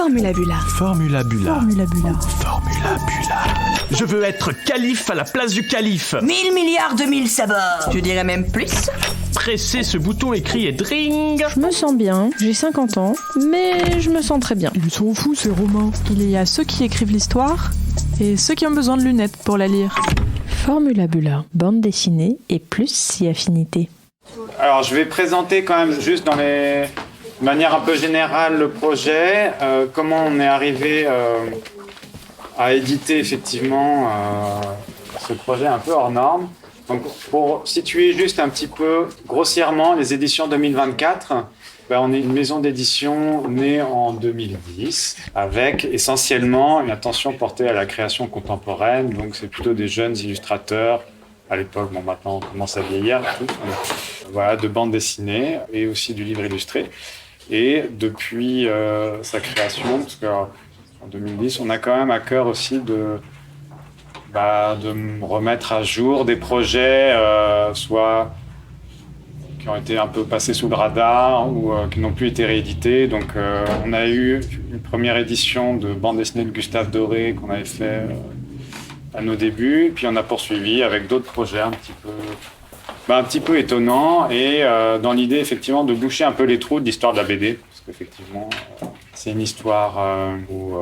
Formulabula. Formulabula. Formulabula. Formulabula. Je veux être calife à la place du calife. 1000 milliards de mille sabords. Tu dirais même plus. Pressez ce bouton écrit et dring. Je me sens bien, j'ai 50 ans, mais je me sens très bien. Ils sont fous ces Romains. Il y a ceux qui écrivent l'histoire et ceux qui ont besoin de lunettes pour la lire. Formulabula, bande dessinée et plus si affinité. Alors je vais présenter quand même juste de manière un peu générale le projet, comment on est arrivé à éditer effectivement ce projet un peu hors norme. Donc, pour situer juste un petit peu grossièrement les éditions 2024, on est une maison d'édition née en 2010 avec essentiellement une attention portée à la création contemporaine. Donc c'est plutôt des jeunes illustrateurs. À l'époque, maintenant on commence à vieillir, voilà, de bandes dessinées et aussi du livre illustré. Et depuis sa création, parce qu'en 2010, on a quand même à cœur aussi de remettre à jour des projets, soit qui ont été un peu passés sous le radar ou qui n'ont plus été réédités. Donc on a eu une première édition de bande dessinée de Gustave Doré qu'on avait fait à nos débuts, puis on a poursuivi avec d'autres projets un petit peu étonnants et dans l'idée effectivement de boucher un peu les trous de l'histoire de la BD, parce qu'effectivement c'est une histoire où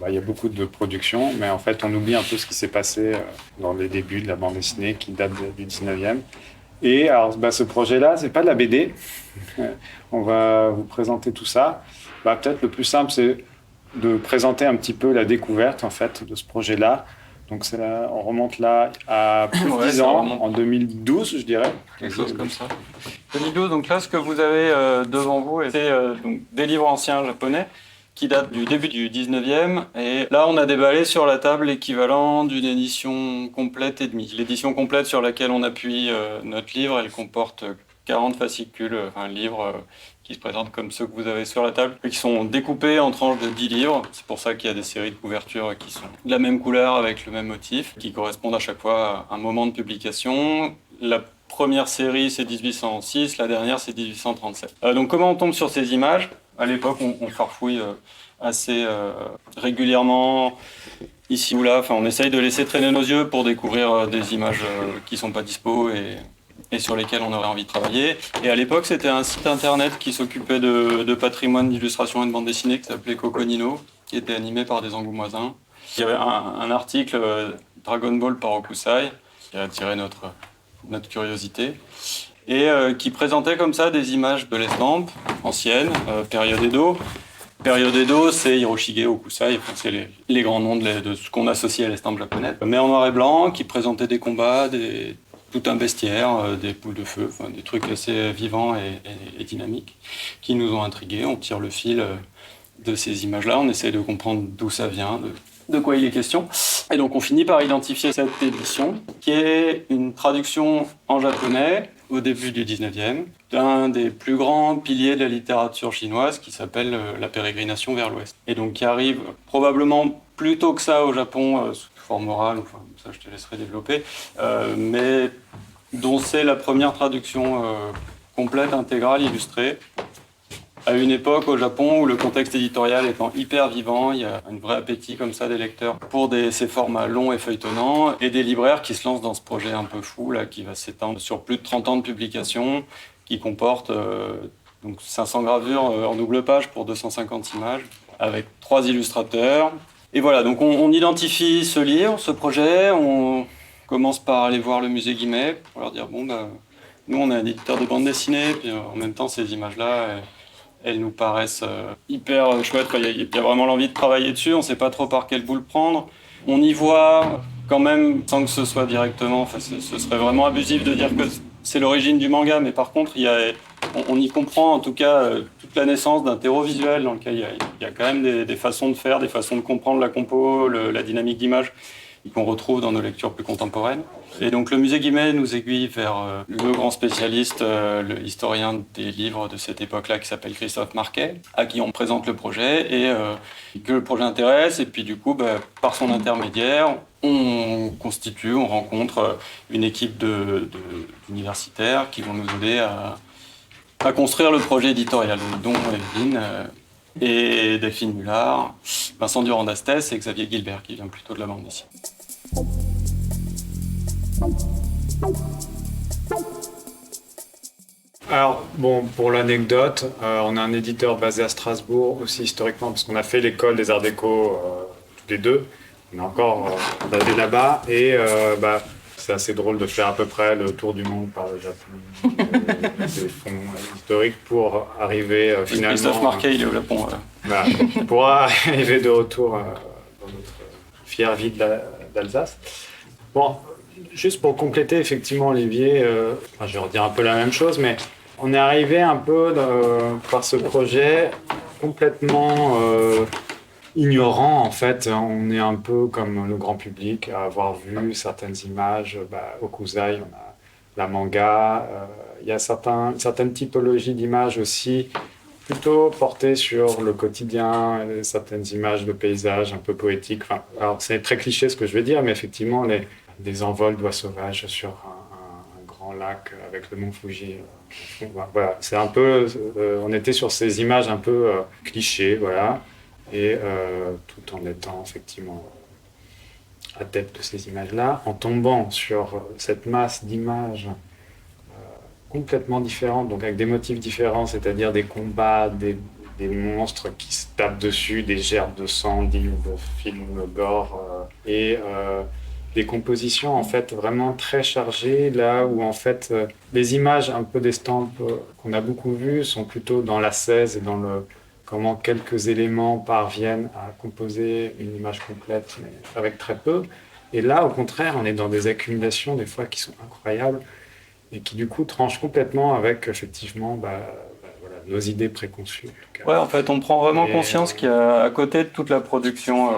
il y a beaucoup de production, mais en fait on oublie un peu ce qui s'est passé dans les débuts de la bande dessinée qui date du 19e. Et alors ce projet-là, c'est pas de la BD, on va vous présenter tout ça. Peut-être le plus simple, c'est de présenter un petit peu la découverte en fait de ce projet-là. Donc on remonte là à plus de 10 ans, en 2012 je dirais. Quelque chose comme ça. 2012, donc là ce que vous avez devant vous, c'est donc des livres anciens japonais qui datent du début du 19e. Et là on a déballé sur la table l'équivalent d'une édition complète et demie. L'édition complète sur laquelle on appuie notre livre, elle comporte 40 fascicules, un livre qui se présentent comme ceux que vous avez sur la table, et qui sont découpés en tranches de 10 livres. C'est pour ça qu'il y a des séries de couvertures qui sont de la même couleur, avec le même motif, qui correspondent à chaque fois à un moment de publication. La première série, c'est 1806, la dernière, c'est 1837. Donc comment on tombe sur ces images ? À l'époque, on farfouille assez régulièrement, ici ou là. On essaye de laisser traîner nos yeux pour découvrir des images qui ne sont pas dispo et sur lesquels on aurait envie de travailler. Et à l'époque, c'était un site internet qui s'occupait de patrimoine d'illustration et de bande dessinée qui s'appelait Coconino, qui était animé par des Angoumoisins. Il y avait un article Dragon Ball par Okusai qui a attiré notre curiosité et qui présentait comme ça des images de l'estampe ancienne, période Edo. Période Edo, c'est Hiroshige, Okusai, c'est les grands noms de ce qu'on associe à l'estampe japonaise. Mais en noir et blanc, qui présentait des combats, tout un bestiaire, des poules de feu, des trucs assez vivants et dynamiques qui nous ont intrigués. On tire le fil de ces images-là, on essaie de comprendre d'où ça vient, de quoi il est question. Et donc on finit par identifier cette édition, qui est une traduction en japonais au début du 19e, d'un des plus grands piliers de la littérature chinoise qui s'appelle La pérégrination vers l'Ouest. Et donc qui arrive probablement plus tôt que ça au Japon, sous forme orale, ça je te laisserai développer, mais dont c'est la première traduction complète, intégrale, illustrée, à une époque au Japon où le contexte éditorial étant hyper vivant, il y a un vrai appétit comme ça des lecteurs pour ces formats longs et feuilletonnants, et des libraires qui se lancent dans ce projet un peu fou, là, qui va s'étendre sur plus de 30 ans de publication, qui comporte donc 500 gravures en double page pour 250 images, avec 3 illustrateurs. Et voilà, donc on identifie ce livre, ce projet, on commence par aller voir le musée Guimet, pour leur dire, nous on est un éditeur de bande dessinée, puis en même temps ces images-là, elles nous paraissent hyper chouettes, il y a vraiment l'envie de travailler dessus, on ne sait pas trop par quel bout le prendre. On y voit quand même, sans que ce soit directement, ce serait vraiment abusif de dire que c'est l'origine du manga, mais par contre, on y comprend en tout cas toute la naissance d'un terreau visuel dans lequel il y a quand même des façons de faire, des façons de comprendre la compo, la dynamique d'image qu'on retrouve dans nos lectures plus contemporaines. Et donc le musée Guimet nous aiguille vers le grand spécialiste, le historien des livres de cette époque-là qui s'appelle Christophe Marquet, à qui on présente le projet et que le projet intéresse. Et puis du coup, par son intermédiaire, on rencontre une équipe d'universitaires qui vont nous aider à construire le projet éditorial, dont Evelyne et Delphine Mullard, Vincent Durand-Dastès et Xavier Gilbert, qui vient plutôt de la bande dessinée. Alors, bon, pour l'anecdote, on a un éditeur basé à Strasbourg, aussi historiquement, parce qu'on a fait l'école des Arts Déco tous les deux. On est encore basé là-bas, et c'est assez drôle de faire à peu près le tour du monde par le Japon, des fonds historiques pour arriver finalement... Christophe Marquet, il est au Japon. Voilà, pour arriver de retour dans notre fière ville d'Alsace. Bon, juste pour compléter, effectivement, Olivier, je vais redire un peu la même chose, mais on est arrivé un peu par ce projet complètement ignorant, en fait. On est un peu comme le grand public à avoir vu certaines images. Hokusai, on a la manga. Il y a certaines typologies d'images aussi, plutôt portées sur le quotidien, certaines images de paysages un peu poétiques. Enfin, alors, c'est très cliché ce que je vais dire, mais effectivement, des envols d'oies sauvages sur un grand lac avec le mont Fuji. Voilà, c'est un peu, on était sur ces images un peu clichés, voilà, et tout en étant effectivement adepte de ces images-là, en tombant sur cette masse d'images complètement différentes, donc avec des motifs différents, c'est-à-dire des combats, des monstres qui se tapent dessus, des gerbes de sang, dignes de films gore, et des compositions en fait vraiment très chargées, là où en fait les images un peu d'estampes qu'on a beaucoup vues sont plutôt dans l'ascèse et dans comment quelques éléments parviennent à composer une image complète mais avec très peu. Et là, au contraire, on est dans des accumulations des fois qui sont incroyables et qui du coup tranchent complètement avec effectivement nos idées préconçues. Ouais, en fait, on prend vraiment conscience qu'il y a à côté de toute la production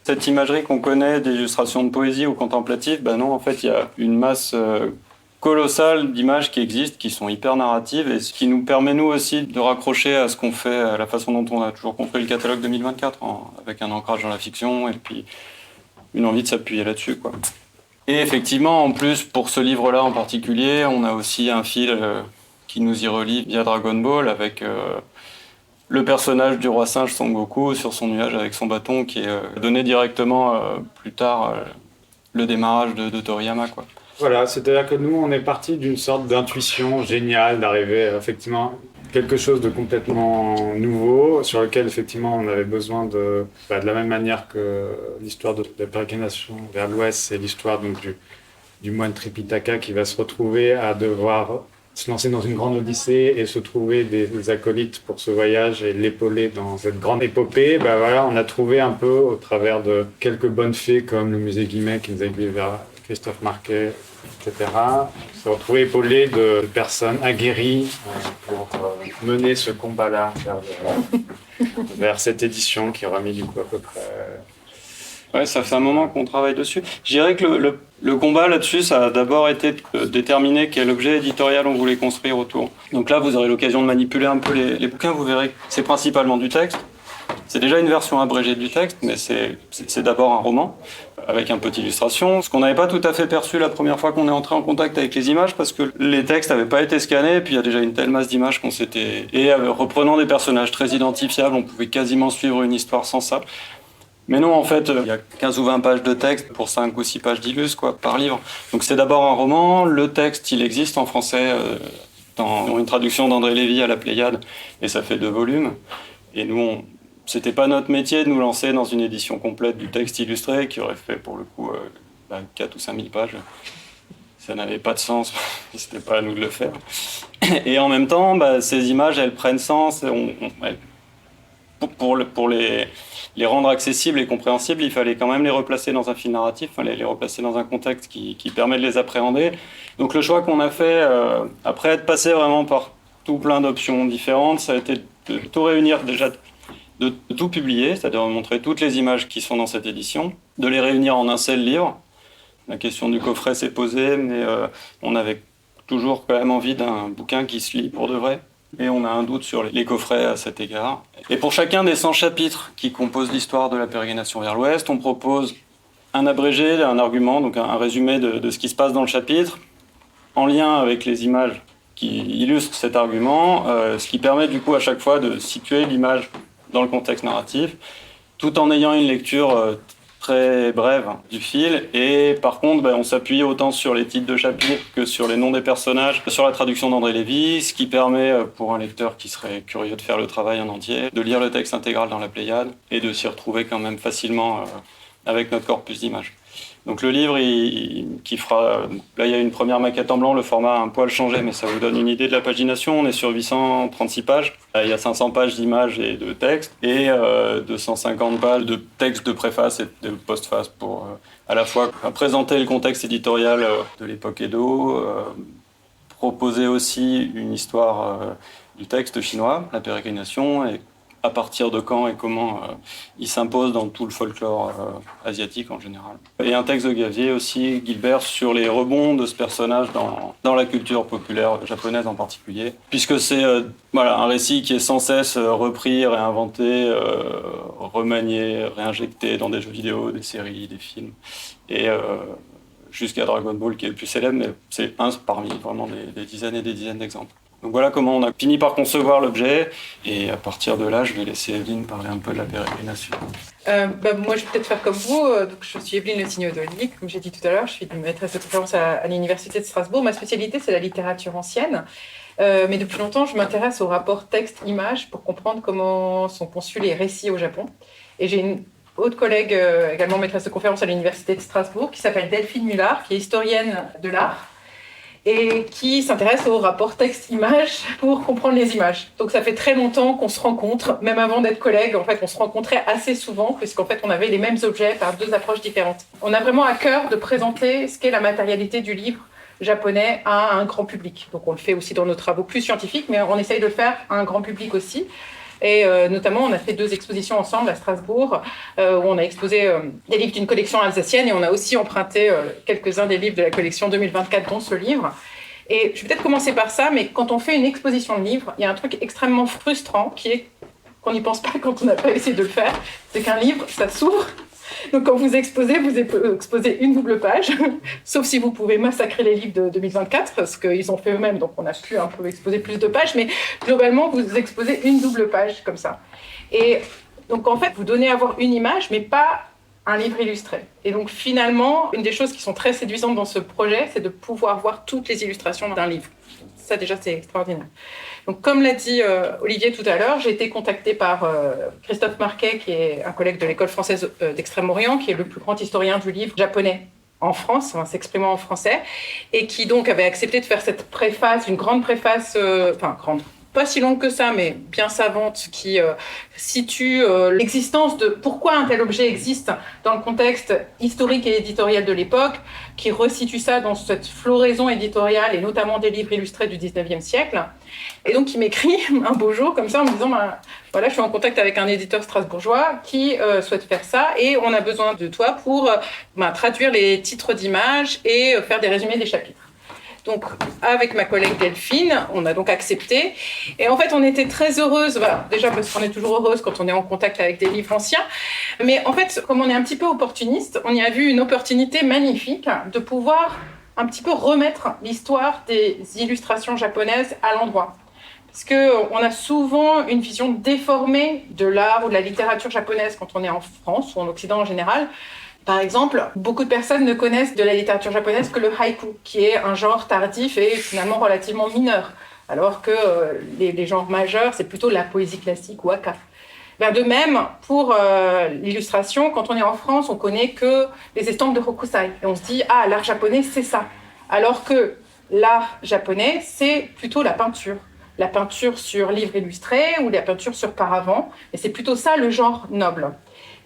cette imagerie qu'on connaît d'illustrations de poésie ou contemplative, non, en fait, il y a une masse colossale d'images qui existent, qui sont hyper narratives, et ce qui nous permet, nous aussi, de raccrocher à ce qu'on fait, à la façon dont on a toujours construit le catalogue 2024, avec un ancrage dans la fiction, et puis une envie de s'appuyer là-dessus, quoi. Et effectivement, en plus, pour ce livre-là en particulier, on a aussi un fil qui nous y relie via Dragon Ball, avec... le personnage du roi singe Son Goku sur son nuage avec son bâton qui est donné directement plus tard le démarrage de Toriyama, quoi. Voilà, c'est-à-dire que nous on est parti d'une sorte d'intuition géniale d'arriver effectivement quelque chose de complètement nouveau sur lequel effectivement on avait besoin de la même manière que l'histoire de la pérégrination vers l'ouest, c'est l'histoire donc du moine Tripitaka qui va se retrouver à devoir se lancer dans une grande odyssée et se trouver des acolytes pour ce voyage et l'épauler dans cette grande épopée. Voilà, on a trouvé un peu, au travers de quelques bonnes fées comme le musée Guimet qui nous a aiguillé vers Christophe Marquet, etc., se retrouver épaulé de personnes aguerries pour mener ce combat-là vers cette édition qui aura mis du coup à peu près... Ouais, ça fait un moment qu'on travaille dessus. Je dirais que le combat là-dessus, ça a d'abord été de déterminer quel objet éditorial on voulait construire autour. Donc là, vous aurez l'occasion de manipuler un peu les bouquins, vous verrez que c'est principalement du texte. C'est déjà une version abrégée du texte, mais c'est d'abord un roman, avec un peu d'illustration. Ce qu'on n'avait pas tout à fait perçu la première fois qu'on est entré en contact avec les images, parce que les textes n'avaient pas été scannés, et puis il y a déjà une telle masse d'images qu'on s'était... Et reprenant des personnages très identifiables, on pouvait quasiment suivre une histoire sans ça. Mais non, en fait, il y a 15 ou 20 pages de texte pour 5 ou 6 pages d'illus, par livre. Donc c'est d'abord un roman. Le texte, il existe en français dans une traduction d'André Lévy à la Pléiade, et ça fait 2 volumes. Et nous, c'était pas notre métier de nous lancer dans une édition complète du texte illustré qui aurait fait, pour le coup, 4 ou 5 000 pages. Ça n'avait pas de sens, c'était pas à nous de le faire. Et en même temps, ces images, elles prennent sens. Pour les rendre accessibles et compréhensibles, il fallait quand même les replacer dans un fil narratif, il fallait les replacer dans un contexte qui permet de les appréhender. Donc le choix qu'on a fait, après être passé vraiment par tout plein d'options différentes, ça a été de tout réunir, déjà de tout publier, c'est-à-dire de montrer toutes les images qui sont dans cette édition, de les réunir en un seul livre. La question du coffret s'est posée, mais on avait toujours quand même envie d'un bouquin qui se lit pour de vrai. Et on a un doute sur les coffrets à cet égard. Et pour chacun des 100 chapitres qui composent l'histoire de la pérégrination vers l'Ouest, on propose un abrégé, un argument, donc un résumé de ce qui se passe dans le chapitre, en lien avec les images qui illustrent cet argument, ce qui permet du coup à chaque fois de situer l'image dans le contexte narratif, tout en ayant une lecture très brève du fil. Et par contre, on s'appuie autant sur les titres de chapitres que sur les noms des personnages, sur la traduction d'André Lévy, ce qui permet pour un lecteur qui serait curieux de faire le travail en entier, de lire le texte intégral dans la Pléiade et de s'y retrouver quand même facilement avec notre corpus d'images. Donc le livre, qui fera... Là, il y a une première maquette en blanc, le format a un poil changé, mais ça vous donne une idée de la pagination. On est sur 836 pages. Il y a 500 pages d'images et de textes, et 250 pages de textes de préface et de postface pour à la fois présenter le contexte éditorial de l'époque Edo, proposer aussi une histoire du texte chinois, la pérégrination, et à partir de quand et comment il s'impose dans tout le folklore asiatique en général. Et un texte de Gavier aussi, Gilbert, sur les rebonds de ce personnage dans la culture populaire japonaise en particulier, puisque c'est un récit qui est sans cesse repris, réinventé, remanié, réinjecté dans des jeux vidéo, des séries, des films, et jusqu'à Dragon Ball qui est le plus célèbre, mais c'est un parmi vraiment des dizaines et des dizaines d'exemples. Donc voilà comment on a fini par concevoir l'objet, et à partir de là, je vais laisser Evelyne parler un peu de la pérégrination. Moi, je vais peut-être faire comme vous. Donc, je suis Evelyne Le Signodoli, comme j'ai dit tout à l'heure, je suis maîtresse de conférence à l'Université de Strasbourg. Ma spécialité, c'est la littérature ancienne. Mais depuis longtemps, je m'intéresse au rapport texte-image pour comprendre comment sont conçus les récits au Japon. Et j'ai une autre collègue, également maîtresse de conférence à l'Université de Strasbourg, qui s'appelle Delphine Mullard, qui est historienne de l'art, et qui s'intéresse au rapport texte-image pour comprendre les images. Donc ça fait très longtemps qu'on se rencontre, même avant d'être collègues, en fait, on se rencontrait assez souvent, puisqu'en fait, on avait les mêmes objets par deux approches différentes. On a vraiment à cœur de présenter ce qu'est la matérialité du livre japonais à un grand public. Donc on le fait aussi dans nos travaux plus scientifiques, mais on essaye de le faire à un grand public aussi. Et notamment, on a fait 2 expositions ensemble à Strasbourg, où on a exposé des livres d'une collection alsacienne, et on a aussi emprunté quelques-uns des livres de la collection 2024, dont ce livre. Et je vais peut-être commencer par ça, mais quand on fait une exposition de livres, il y a un truc extrêmement frustrant qui est qu'on n'y pense pas quand on n'a pas essayé de le faire, c'est qu'un livre, ça s'ouvre. Donc quand vous exposez une double page, sauf si vous pouvez massacrer les livres de 2024, parce qu'ils ont fait eux-mêmes, donc on a pu un peu exposer plus de pages, mais globalement, vous exposez une double page comme ça. Et donc en fait, vous donnez à voir une image, mais pas un livre illustré. Et donc finalement, une des choses qui sont très séduisantes dans ce projet, c'est de pouvoir voir toutes les illustrations d'un livre. Ça déjà, c'est extraordinaire. Donc, comme l'a dit Olivier tout à l'heure, j'ai été contactée par Christophe Marquet, qui est un collègue de l'École française d'Extrême-Orient, qui est le plus grand historien du livre japonais en France, s'exprimant en français, et qui donc avait accepté de faire cette préface, une grande préface, pas si longue que ça, mais bien savante, qui situe l'existence de pourquoi un tel objet existe dans le contexte historique et éditorial de l'époque, qui resitue ça dans cette floraison éditoriale et notamment des livres illustrés du 19e siècle. Et donc, il m'écrit un beau jour comme ça en me disant voilà, je suis en contact avec un éditeur strasbourgeois qui souhaite faire ça et on a besoin de toi pour traduire les titres d'images et faire des résumés des chapitres. Donc, avec ma collègue Delphine, on a donc accepté. Et en fait, on était très heureuses, déjà parce qu'on est toujours heureuse quand on est en contact avec des livres anciens. Mais en fait, comme on est un petit peu opportuniste, on y a vu une opportunité magnifique de pouvoir un petit peu remettre l'histoire des illustrations japonaises à l'endroit. Parce qu'on a souvent une vision déformée de l'art ou de la littérature japonaise quand on est en France ou en Occident en général. Par exemple, beaucoup de personnes ne connaissent de la littérature japonaise que le haïku, qui est un genre tardif et finalement relativement mineur, alors que les genres majeurs, c'est plutôt la poésie classique ou waka. De même, pour l'illustration, quand on est en France, on connaît que les estampes de Hokusai. Et on se dit, l'art japonais, c'est ça. Alors que l'art japonais, c'est plutôt la peinture. La peinture sur livre illustré ou la peinture sur paravent. Et c'est plutôt ça le genre noble.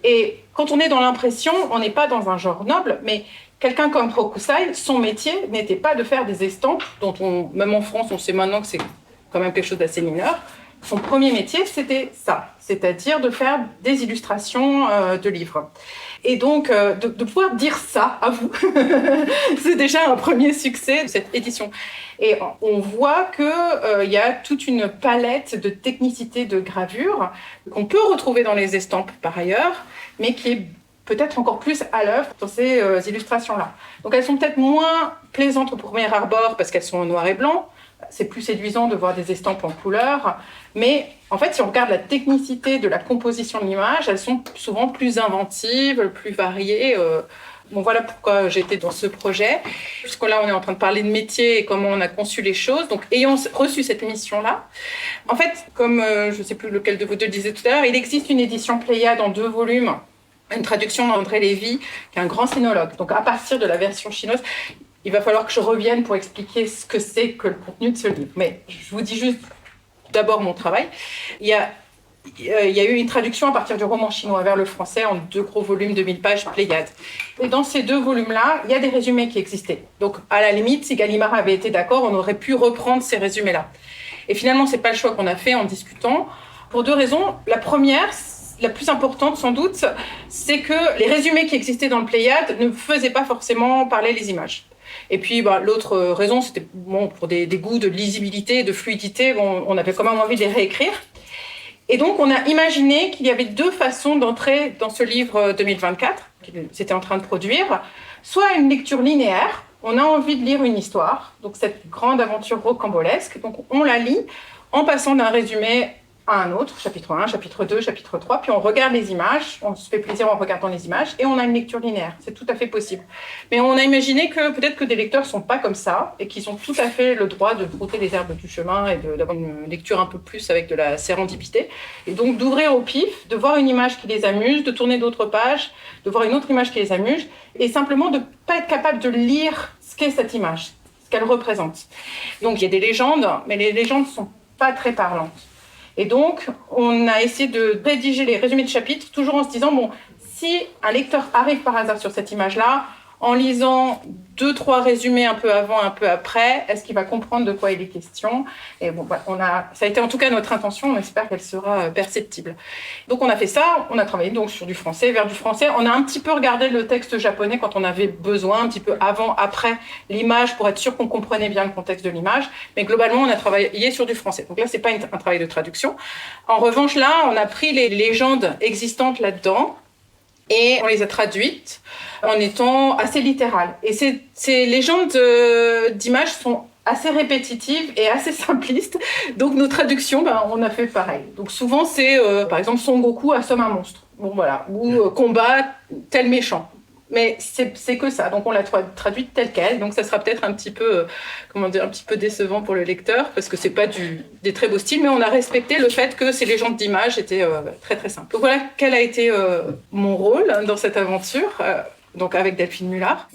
Et quand on est dans l'impression, on n'est pas dans un genre noble, mais quelqu'un comme Hokusai, son métier n'était pas de faire des estampes, dont même en France, on sait maintenant que c'est quand même quelque chose d'assez mineur. Son premier métier, c'était ça, c'est-à-dire de faire des illustrations de livres. Et donc, de pouvoir dire ça à vous, c'est déjà un premier succès de cette édition. Et on voit qu'il y a toute une palette de technicité de gravure qu'on peut retrouver dans les estampes par ailleurs, mais qui est peut-être encore plus à l'œuvre dans ces illustrations-là. Donc elles sont peut-être moins plaisantes au premier abord parce qu'elles sont en noir et blanc. c'est plus séduisant de voir des estampes en couleur. Mais en fait, si on regarde la technicité de la composition de l'image, elles sont souvent plus inventives, plus variées. Bon, voilà pourquoi j'étais dans ce projet. Puisque là, on est en train de parler de métier et comment on a conçu les choses. Donc, ayant reçu cette mission-là, en fait, comme je ne sais plus lequel de vous deux le disait tout à l'heure, il existe une édition Pléiade en 2 volumes, une traduction d'André Lévy, qui est un grand sinologue. Donc, à partir de la version chinoise, il va falloir que je revienne pour expliquer ce que c'est que le contenu de ce livre. Mais je vous dis juste d'abord mon travail. Il y a eu une traduction à partir du roman chinois vers le français en 2 gros volumes de 1000 pages, Pléiade. Et dans ces 2 volumes-là, il y a des résumés qui existaient. Donc, à la limite, si Gallimard avait été d'accord, on aurait pu reprendre ces résumés-là. Et finalement, ce n'est pas le choix qu'on a fait en discutant, pour 2 raisons. La première, la plus importante sans doute, c'est que les résumés qui existaient dans le Pléiade ne faisaient pas forcément parler les images. Et puis, l'autre raison, c'était pour des goûts de lisibilité, de fluidité, on avait quand même envie de les réécrire. Et donc, on a imaginé qu'il y avait 2 façons d'entrer dans ce livre 2024, qu'il était en train de produire. Soit une lecture linéaire, on a envie de lire une histoire, donc cette grande aventure rocambolesque, donc on la lit en passant d'un résumé à un autre, chapitre 1, chapitre 2, chapitre 3, puis on regarde les images, on se fait plaisir en regardant les images, et on a une lecture linéaire. C'est tout à fait possible. Mais on a imaginé que peut-être que des lecteurs ne sont pas comme ça, et qu'ils ont tout à fait le droit de brouter les herbes du chemin et d'avoir une lecture un peu plus avec de la sérendipité. Et donc d'ouvrir au pif, de voir une image qui les amuse, de tourner d'autres pages, de voir une autre image qui les amuse, et simplement de ne pas être capable de lire ce qu'est cette image, ce qu'elle représente. Donc il y a des légendes, mais les légendes ne sont pas très parlantes. Et donc, on a essayé de rédiger les résumés de chapitres, toujours en se disant, si un lecteur arrive par hasard sur cette image-là, en lisant 2-3 résumés un peu avant, un peu après, est-ce qu'il va comprendre de quoi il est question? Et ça a été en tout cas notre intention, on espère qu'elle sera perceptible. Donc on a fait ça, on a travaillé donc sur du français, vers du français. On a un petit peu regardé le texte japonais quand on avait besoin, un petit peu avant, après l'image, pour être sûr qu'on comprenait bien le contexte de l'image. Mais globalement, on a travaillé sur du français. Donc là, c'est pas un travail de traduction. En revanche, là, on a pris les légendes existantes là-dedans, et on les a traduites en étant assez littérales. Et ces légendes d'images sont assez répétitives et assez simplistes. Donc nos traductions, on a fait pareil. Donc souvent c'est, par exemple, Son Goku assomme un monstre. Ou combat tel méchant. Mais c'est que ça. Donc on l'a traduite telle quelle. Donc ça sera peut-être un petit peu, un petit peu décevant pour le lecteur, parce que c'est pas des très beaux styles, mais on a respecté le fait que ces légendes d'images étaient très très simples. Donc voilà quel a été mon rôle dans cette aventure, donc avec Delphine Mullard.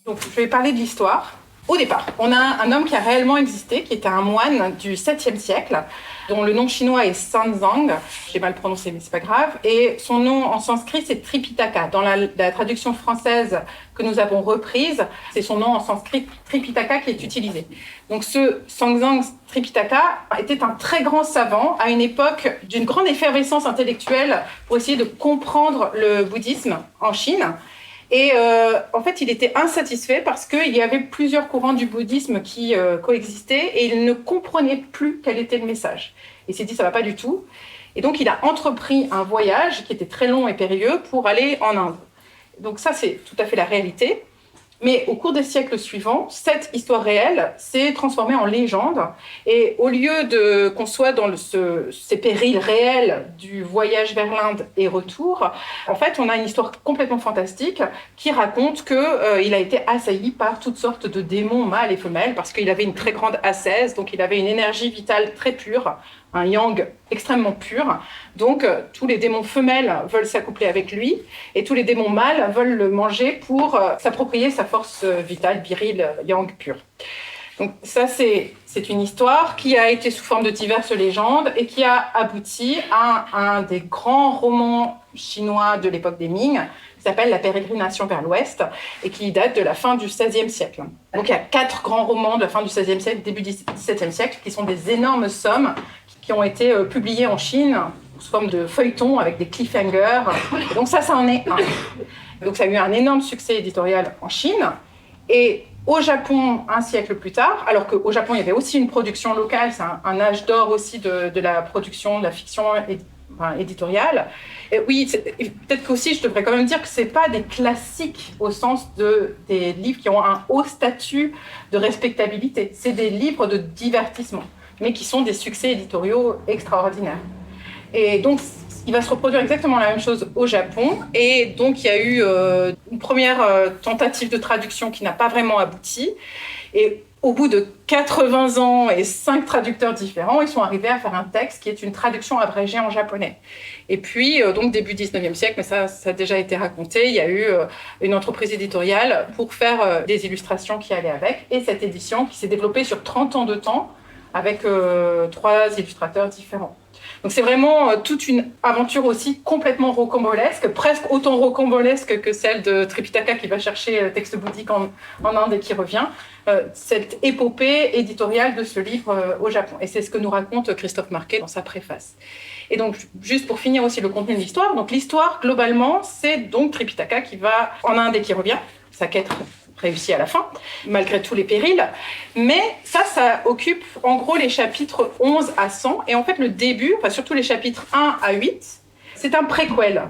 Donc je vais parler de l'histoire. Au départ, on a un homme qui a réellement existé, qui était un moine du 7e siècle, dont le nom chinois est Sanzang. J'ai mal prononcé, mais c'est pas grave. Et son nom en sanskrit, c'est Tripitaka. Dans la traduction française que nous avons reprise, c'est son nom en sanskrit Tripitaka qui est utilisé. Donc ce Sanzang Tripitaka était un très grand savant à une époque d'une grande effervescence intellectuelle pour essayer de comprendre le bouddhisme en Chine. Et en fait, il était insatisfait parce qu'il y avait plusieurs courants du bouddhisme qui coexistaient et il ne comprenait plus quel était le message. Il s'est dit, ça ne va pas du tout. Et donc, il a entrepris un voyage qui était très long et périlleux pour aller en Inde. Donc ça, c'est tout à fait la réalité. Mais au cours des siècles suivants, cette histoire réelle s'est transformée en légende. Et au lieu qu'on soit dans ces périls réels du voyage vers l'Inde et retour, en fait, on a une histoire complètement fantastique qui raconte qu'il a été assailli par toutes sortes de démons mâles et femelles parce qu'il avait une très grande ascèse, donc il avait une énergie vitale très pure, un yang extrêmement pur. Donc, tous les démons femelles veulent s'accoupler avec lui et tous les démons mâles veulent le manger pour s'approprier sa force vitale, virile, yang pur. Donc ça, c'est une histoire qui a été sous forme de diverses légendes et qui a abouti à un des grands romans chinois de l'époque des Ming, qui s'appelle La pérégrination vers l'Ouest et qui date de la fin du XVIe siècle. Donc il y a 4 grands romans de la fin du XVIe siècle, début du XVIIe siècle, qui sont des énormes sommes qui ont été publiés en Chine sous forme de feuilletons avec des cliffhangers. Et donc ça en est un. Donc ça a eu un énorme succès éditorial en Chine. Et au Japon, un siècle plus tard, alors qu'au Japon, il y avait aussi une production locale, c'est un âge d'or aussi de la production, de la fiction éditoriale. Et oui, peut-être qu'aussi, je devrais quand même dire que ce n'est pas des classiques au sens des livres qui ont un haut statut de respectabilité. C'est des livres de divertissement, mais qui sont des succès éditoriaux extraordinaires. Et donc, il va se reproduire exactement la même chose au Japon. Et donc, il y a eu une première tentative de traduction qui n'a pas vraiment abouti. Et au bout de 80 ans et 5 traducteurs différents, ils sont arrivés à faire un texte qui est une traduction abrégée en japonais. Et puis, donc début 19e siècle, mais ça a déjà été raconté, il y a eu une entreprise éditoriale pour faire des illustrations qui allaient avec. Et cette édition qui s'est développée sur 30 ans de temps avec 3 illustrateurs différents. Donc c'est vraiment toute une aventure aussi complètement rocambolesque, presque autant rocambolesque que celle de Tripitaka qui va chercher le texte bouddhique en Inde et qui revient, cette épopée éditoriale de ce livre au Japon. Et c'est ce que nous raconte Christophe Marquet dans sa préface. Et donc, juste pour finir aussi le contenu de l'histoire, donc l'histoire, globalement, c'est donc Tripitaka qui va en Inde et qui revient, sa quête réussi à la fin, malgré tous les périls. Mais ça occupe en gros les chapitres 11 à 100. Et en fait, le début, enfin surtout les chapitres 1 à 8, c'est un préquel.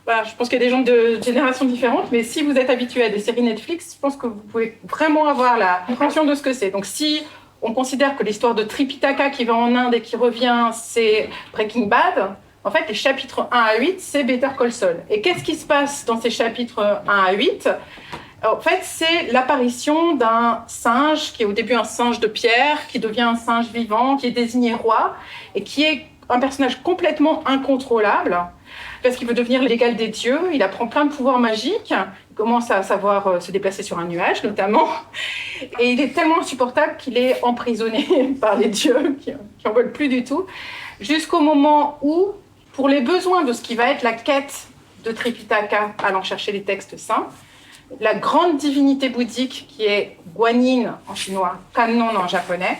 Voilà, je pense qu'il y a des gens de générations différentes, mais si vous êtes habitué à des séries Netflix, je pense que vous pouvez vraiment avoir la compréhension de ce que c'est. Donc si on considère que l'histoire de Tripitaka qui va en Inde et qui revient, c'est Breaking Bad, en fait, les chapitres 1 à 8, c'est Better Call Saul. Et qu'est-ce qui se passe dans ces chapitres 1 à 8 ? En fait, c'est l'apparition d'un singe, qui est au début un singe de pierre, qui devient un singe vivant, qui est désigné roi, et qui est un personnage complètement incontrôlable, parce qu'il veut devenir l'égal des dieux, il apprend plein de pouvoirs magiques, il commence à savoir se déplacer sur un nuage, notamment, et il est tellement insupportable qu'il est emprisonné par les dieux, qui n'en veulent plus du tout, jusqu'au moment où, pour les besoins de ce qui va être la quête de Tripitaka, allant chercher les textes saints, la grande divinité bouddhique qui est Guanyin en chinois, Kannon en japonais,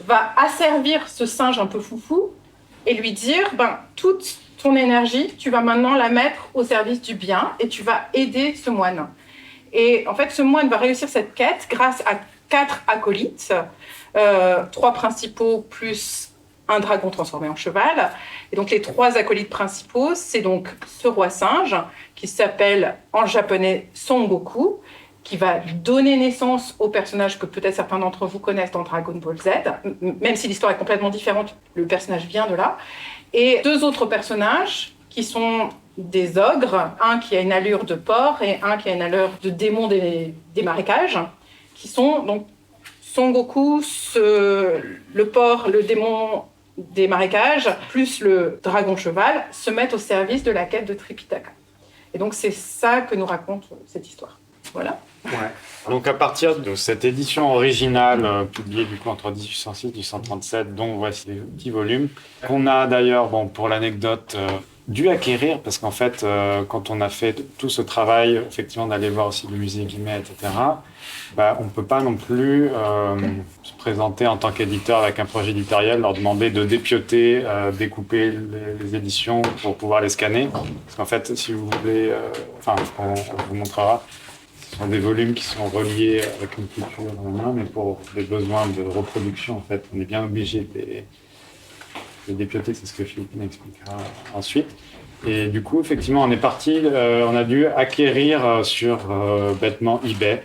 va asservir ce singe un peu foufou et lui dire toute ton énergie, tu vas maintenant la mettre au service du bien et tu vas aider ce moine. Et en fait, ce moine va réussir cette quête grâce à 4 acolytes, 3 principaux plus un dragon transformé en cheval. Et donc les 3 acolytes principaux, c'est donc ce roi singe qui s'appelle en japonais Son Goku, qui va donner naissance au personnage que peut-être certains d'entre vous connaissent dans Dragon Ball Z, même si l'histoire est complètement différente, le personnage vient de là. Et 2 autres personnages qui sont des ogres, un qui a une allure de porc et un qui a une allure de démon des marécages, qui sont donc Son Goku, le porc, le démon des marécages, plus le dragon cheval, se mettent au service de la quête de Tripitaka. Et donc c'est ça que nous raconte cette histoire. Voilà. Ouais. Donc à partir de cette édition originale publiée du coup entre 1806 et 1837, dont voici les petits volumes, qu'on a d'ailleurs, pour l'anecdote, dû acquérir, parce qu'en fait, quand on a fait tout ce travail, effectivement, d'aller voir aussi le musée Guimet, etc., on ne peut pas non plus se présenter en tant qu'éditeur avec un projet éditorial, leur demander de dépioter, découper les éditions pour pouvoir les scanner. Parce qu'en fait, si vous voulez, on vous montrera, ce sont des volumes qui sont reliés avec une culture dans la main, mais pour des besoins de reproduction, en fait, on est bien obligé de les dépioter, c'est ce que Philippine expliquera ensuite. Et du coup, effectivement, on est parti, on a dû acquérir sur bêtement eBay,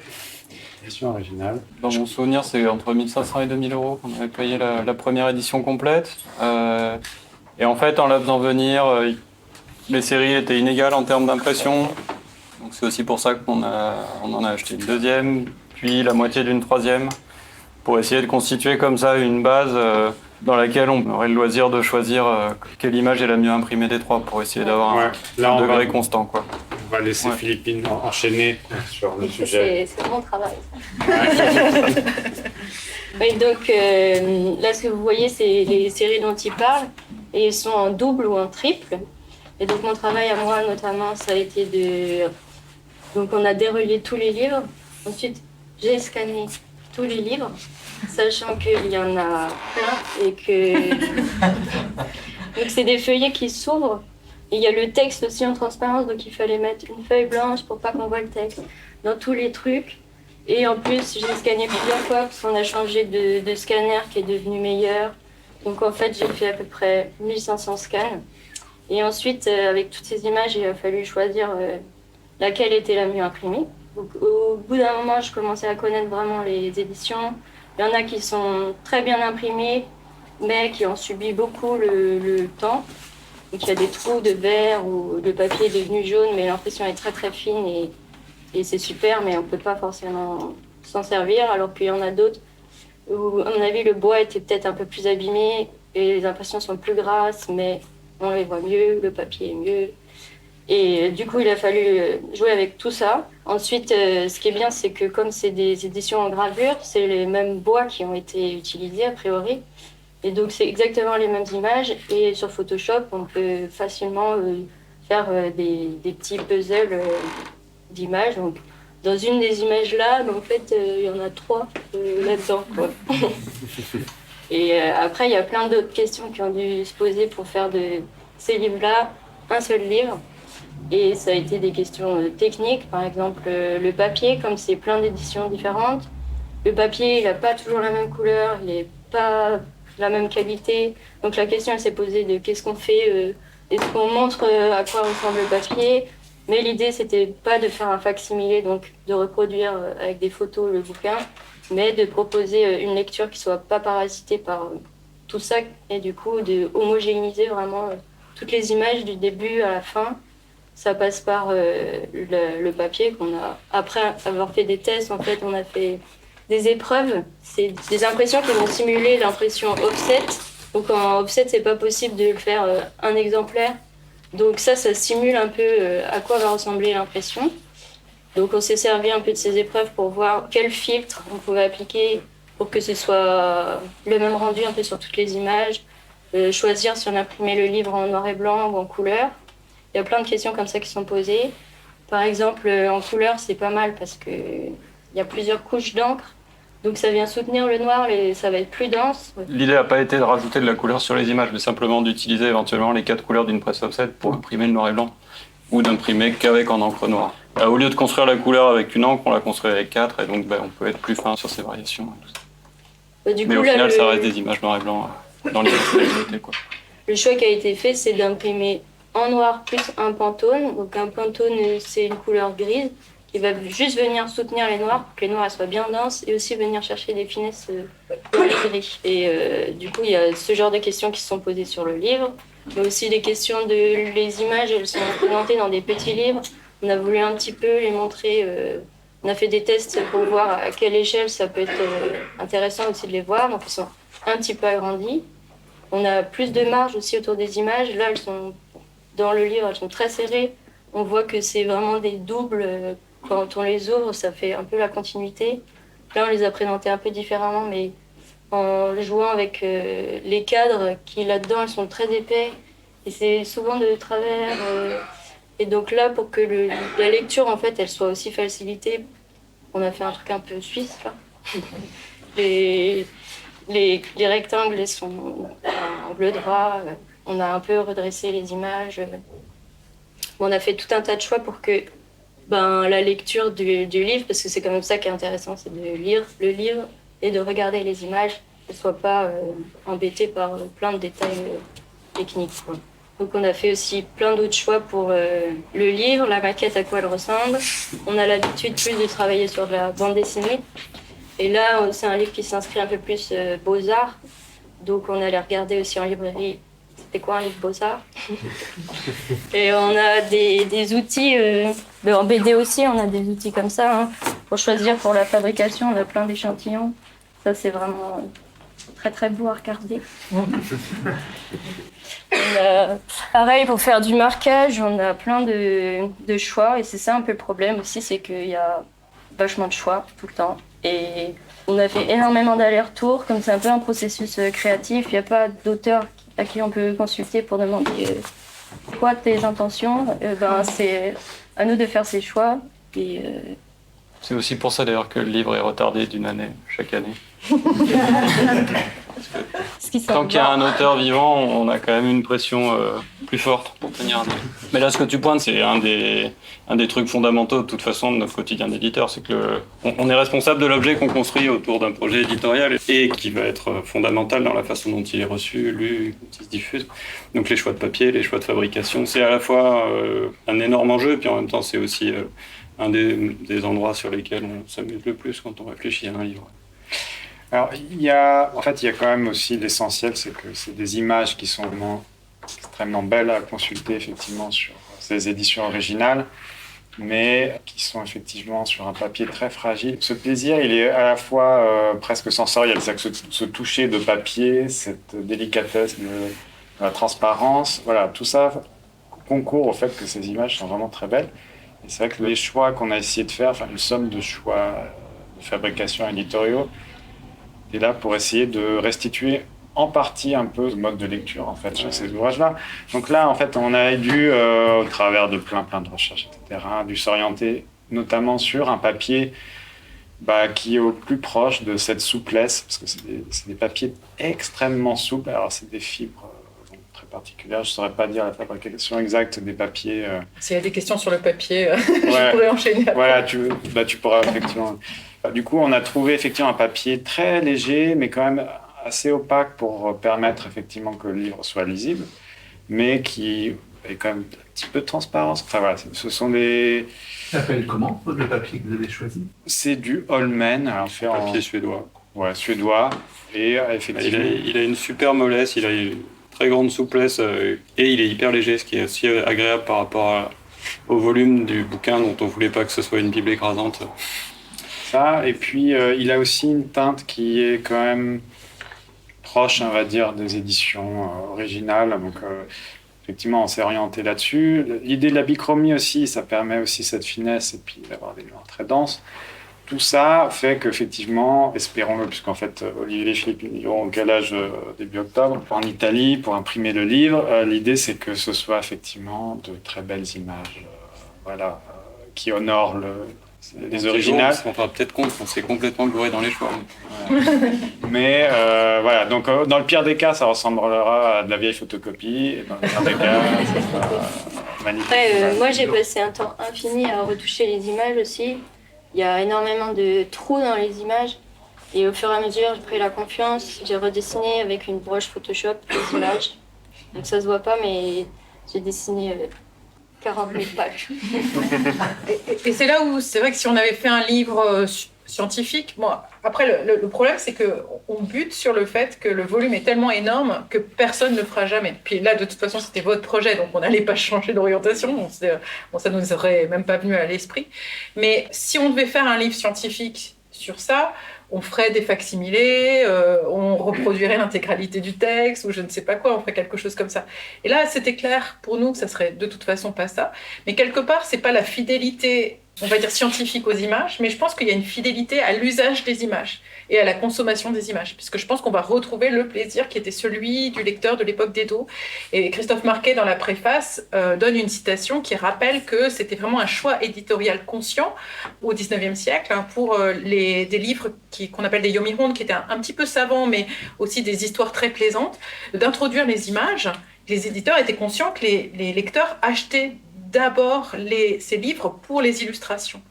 l'édition originale. Dans mon souvenir, c'est entre 1500 et 2000 euros qu'on avait payé la première édition complète. Et en fait, en la faisant venir, les séries étaient inégales en termes d'impression. Donc c'est aussi pour ça qu'on en a acheté une deuxième, puis la moitié d'une troisième, pour essayer de constituer comme ça une base dans laquelle on aurait le loisir de choisir quelle image est la mieux imprimée des 3 pour essayer d'avoir un degré constant, quoi. On va laisser Philippine enchaîner sur le sujet. C'est mon travail. Oui, donc là, ce que vous voyez, c'est les séries dont il parle, et ils sont en double ou en triple. Et donc mon travail à moi, notamment, ça a été Donc on a déroulé tous les livres. Ensuite, j'ai scanné tous les livres, sachant qu'il y en a plein et que... Donc c'est des feuillets qui s'ouvrent. Et il y a le texte aussi en transparence, donc il fallait mettre une feuille blanche pour pas qu'on voit le texte dans tous les trucs. Et en plus, j'ai scanné plusieurs fois parce qu'on a changé de scanner qui est devenu meilleur. Donc en fait, j'ai fait à peu près 1500 scans. Et ensuite, avec toutes ces images, il a fallu choisir laquelle était la mieux imprimée. Donc, au bout d'un moment, je commençais à connaître vraiment les éditions. Il y en a qui sont très bien imprimées, mais qui ont subi beaucoup le temps. Donc il y a des trous de verre où le papier est devenu jaune, mais l'impression est très très fine et c'est super, mais on ne peut pas forcément s'en servir, alors qu'il y en a d'autres où, à mon avis, le bois était peut-être un peu plus abîmé et les impressions sont plus grasses, mais on les voit mieux, le papier est mieux. Et du coup, il a fallu jouer avec tout ça. Ensuite, ce qui est bien, c'est que comme c'est des éditions en gravure, c'est les mêmes bois qui ont été utilisés a priori. Et donc, c'est exactement les mêmes images. Et sur Photoshop, on peut facilement faire des petits puzzles d'images. Donc, dans une des images-là, en fait, il y en a 3 là-dedans, quoi. Et après, il y a plein d'autres questions qui ont dû se poser pour faire de ces livres-là un seul livre. Et ça a été des questions techniques, par exemple le papier, comme c'est plein d'éditions différentes. Le papier, il n'a pas toujours la même couleur, il n'est pas la même qualité. Donc la question, elle s'est posée de qu'est-ce qu'on fait, est-ce qu'on montre à quoi ressemble le papier. Mais l'idée, c'était pas de faire un fac-similé, donc de reproduire avec des photos le bouquin, mais de proposer une lecture qui soit pas parasitée par tout ça, et du coup de homogénéiser vraiment toutes les images du début à la fin. Ça passe par le papier qu'on a. Après avoir fait des tests, en fait, on a fait des épreuves. C'est des impressions qui vont simuler l'impression offset. Donc en offset, c'est pas possible de le faire un exemplaire. Donc ça simule un peu à quoi va ressembler l'impression. Donc on s'est servi un peu de ces épreuves pour voir quel filtre on pouvait appliquer pour que ce soit le même rendu un peu sur toutes les images. Choisir si on imprimait le livre en noir et blanc ou en couleur. Il y a plein de questions comme ça qui sont posées. Par exemple, en couleur, c'est pas mal parce qu'il y a plusieurs couches d'encre. Donc ça vient soutenir le noir et ça va être plus dense. L'idée n'a pas été de rajouter de la couleur sur les images, mais simplement d'utiliser éventuellement les 4 couleurs d'une presse offset pour imprimer le noir et blanc. Ou d'imprimer qu'avec en encre noire. Au lieu de construire la couleur avec une encre, on la construit avec 4 et donc on peut être plus fin sur ces variations. Et tout ça. Du coup, mais au final, ça reste des images noir et blanc dans les possibilités, quoi. Le choix qui a été fait, c'est d'imprimer en noir plus un Pantone. Donc un Pantone, c'est une couleur grise qui va juste venir soutenir les noirs pour que les noirs soient bien denses et aussi venir chercher des finesses dans les gris. Et du coup, il y a ce genre de questions qui se sont posées sur le livre, mais aussi des questions de les images, elles sont présentées dans des petits livres. On a voulu un petit peu les montrer. On a fait des tests pour voir à quelle échelle ça peut être intéressant aussi de les voir. Donc ils sont un petit peu agrandis. On a plus de marge aussi autour des images. Là, elles sont dans le livre, elles sont très serrées. On voit que c'est vraiment des doubles. Quand on les ouvre, ça fait un peu la continuité. Là, on les a présentés un peu différemment, mais en jouant avec les cadres qui, là-dedans, elles sont très épais. Et c'est souvent de travers. Et donc là, pour que la lecture, en fait, elle soit aussi facilitée, on a fait un truc un peu suisse, là. Les rectangles, ils sont en bleu drap. On a un peu redressé les images. On a fait tout un tas de choix pour que la lecture du livre, parce que c'est quand même ça qui est intéressant, c'est de lire le livre et de regarder les images, ne soit pas embêté par plein de détails techniques, quoi. Donc on a fait aussi plein d'autres choix pour le livre, la maquette, à quoi elle ressemble. On a l'habitude plus de travailler sur de la bande dessinée. Et là, c'est un livre qui s'inscrit un peu plus beaux-arts. Donc on allait regarder aussi en librairie, c'était quoi un livre beaux-arts. Et on a des outils, en BD aussi, on a des outils comme ça. Hein. Pour choisir pour la fabrication, on a plein d'échantillons. Ça, c'est vraiment très très beau à regarder. Pareil, pour faire du marquage, on a plein de choix. Et c'est ça un peu le problème aussi, c'est qu'il y a vachement de choix tout le temps. Et on a fait énormément d'allers-retours, comme c'est un peu un processus créatif. Il n'y a pas d'auteur à qui on peut consulter pour demander quoi tes intentions. C'est à nous de faire ces choix. Et, C'est aussi pour ça d'ailleurs que le livre est retardé d'une année chaque année. Ce qui Tant qu'il y a un auteur vivant, on a quand même une pression plus forte pour tenir un livre. Mais là, ce que tu pointes, c'est un des trucs fondamentaux de toute façon de notre quotidien d'éditeur, c'est que on est responsable de l'objet qu'on construit autour d'un projet éditorial et qui va être fondamental dans la façon dont il est reçu, lu, dont il se diffuse. Donc les choix de papier, les choix de fabrication, c'est à la fois un énorme enjeu, puis en même temps c'est aussi un des endroits sur lesquels on s'amuse le plus quand on réfléchit à un livre. Alors, il y a quand même aussi l'essentiel, c'est que c'est des images qui sont vraiment extrêmement belles à consulter, effectivement, sur ces éditions originales, mais qui sont effectivement sur un papier très fragile. Ce plaisir, il est à la fois presque sensoriel, c'est-à-dire que ce toucher de papier, cette délicatesse de la transparence, voilà, tout ça concourt au fait que ces images sont vraiment très belles. Et c'est vrai que les choix qu'on a essayé de faire, enfin une somme de choix de fabrication éditoriaux, est là pour essayer de restituer en partie un peu le mode de lecture en fait sur ces ouvrages-là. Donc là, en fait, on a dû, au travers de plein de recherches, etc., dû s'orienter notamment sur un papier qui est au plus proche de cette souplesse, parce que c'est des papiers extrêmement souples. Alors c'est des fibres très particulières. Je ne saurais pas dire la fabrication exacte des papiers. S'il y a des questions sur le papier, je pourrais enchaîner. Voilà, tu pourras effectivement. Du coup, on a trouvé effectivement un papier très léger, mais quand même assez opaque pour permettre effectivement que le livre soit lisible, mais qui ait quand même un petit peu de transparence. Enfin voilà, ce sont des... Ça s'appelle comment, le papier que vous avez choisi? C'est du Holmen, alors fait en papier suédois. Ouais, suédois. Et effectivement... Il a une super mollesse, il a une très grande souplesse et il est hyper léger, ce qui est aussi agréable par rapport au volume du bouquin dont on ne voulait pas que ce soit une bible écrasante. Ça, et puis il a aussi une teinte qui est quand même proche, on va dire, des éditions originales. Donc, effectivement, on s'est orienté là-dessus. L'idée de la bichromie aussi, ça permet aussi cette finesse et puis d'avoir des noirs très denses. Tout ça fait qu'effectivement, espérons-le, puisqu'en fait, Olivier et Philippe iront au galage début octobre en Italie pour imprimer le livre. L'idée, c'est que ce soit effectivement de très belles images qui honorent les originales. On va peut-être compte qu'on s'est complètement gouré dans les choix. Ouais. Mais voilà, donc dans le pire des cas, ça ressemblera à de la vieille photocopie. Et dans le pire des cas, ça sera magnifique. Après, moi, j'ai passé un temps infini à retoucher les images aussi. Il y a énormément de trous dans les images. Et au fur et à mesure, j'ai pris la confiance. J'ai redessiné avec une broche Photoshop les images. Donc ça se voit pas, mais j'ai dessiné 40 000 pages. Et c'est là où c'est vrai que si on avait fait un livre scientifique, bon, après le problème c'est qu'on bute sur le fait que le volume est tellement énorme que personne ne le fera jamais. Puis là de toute façon c'était votre projet donc on n'allait pas changer d'orientation, ça nous aurait même pas venu à l'esprit. Mais si on devait faire un livre scientifique sur ça, on ferait des facsimilés, on reproduirait l'intégralité du texte ou je ne sais pas quoi, on ferait quelque chose comme ça. Et là, c'était clair pour nous que ça serait de toute façon pas ça. Mais quelque part, c'est pas la fidélité, on va dire scientifique aux images, mais je pense qu'il y a une fidélité à l'usage des images et à la consommation des images, puisque je pense qu'on va retrouver le plaisir qui était celui du lecteur de l'époque d'Edo. Et Christophe Marquet, dans la préface, donne une citation qui rappelle que c'était vraiment un choix éditorial conscient au XIXe siècle pour des livres qu'on appelle des yomiron, qui étaient un petit peu savants, mais aussi des histoires très plaisantes, d'introduire les images. Les éditeurs étaient conscients que les lecteurs achetaient d'abord ces livres pour les illustrations.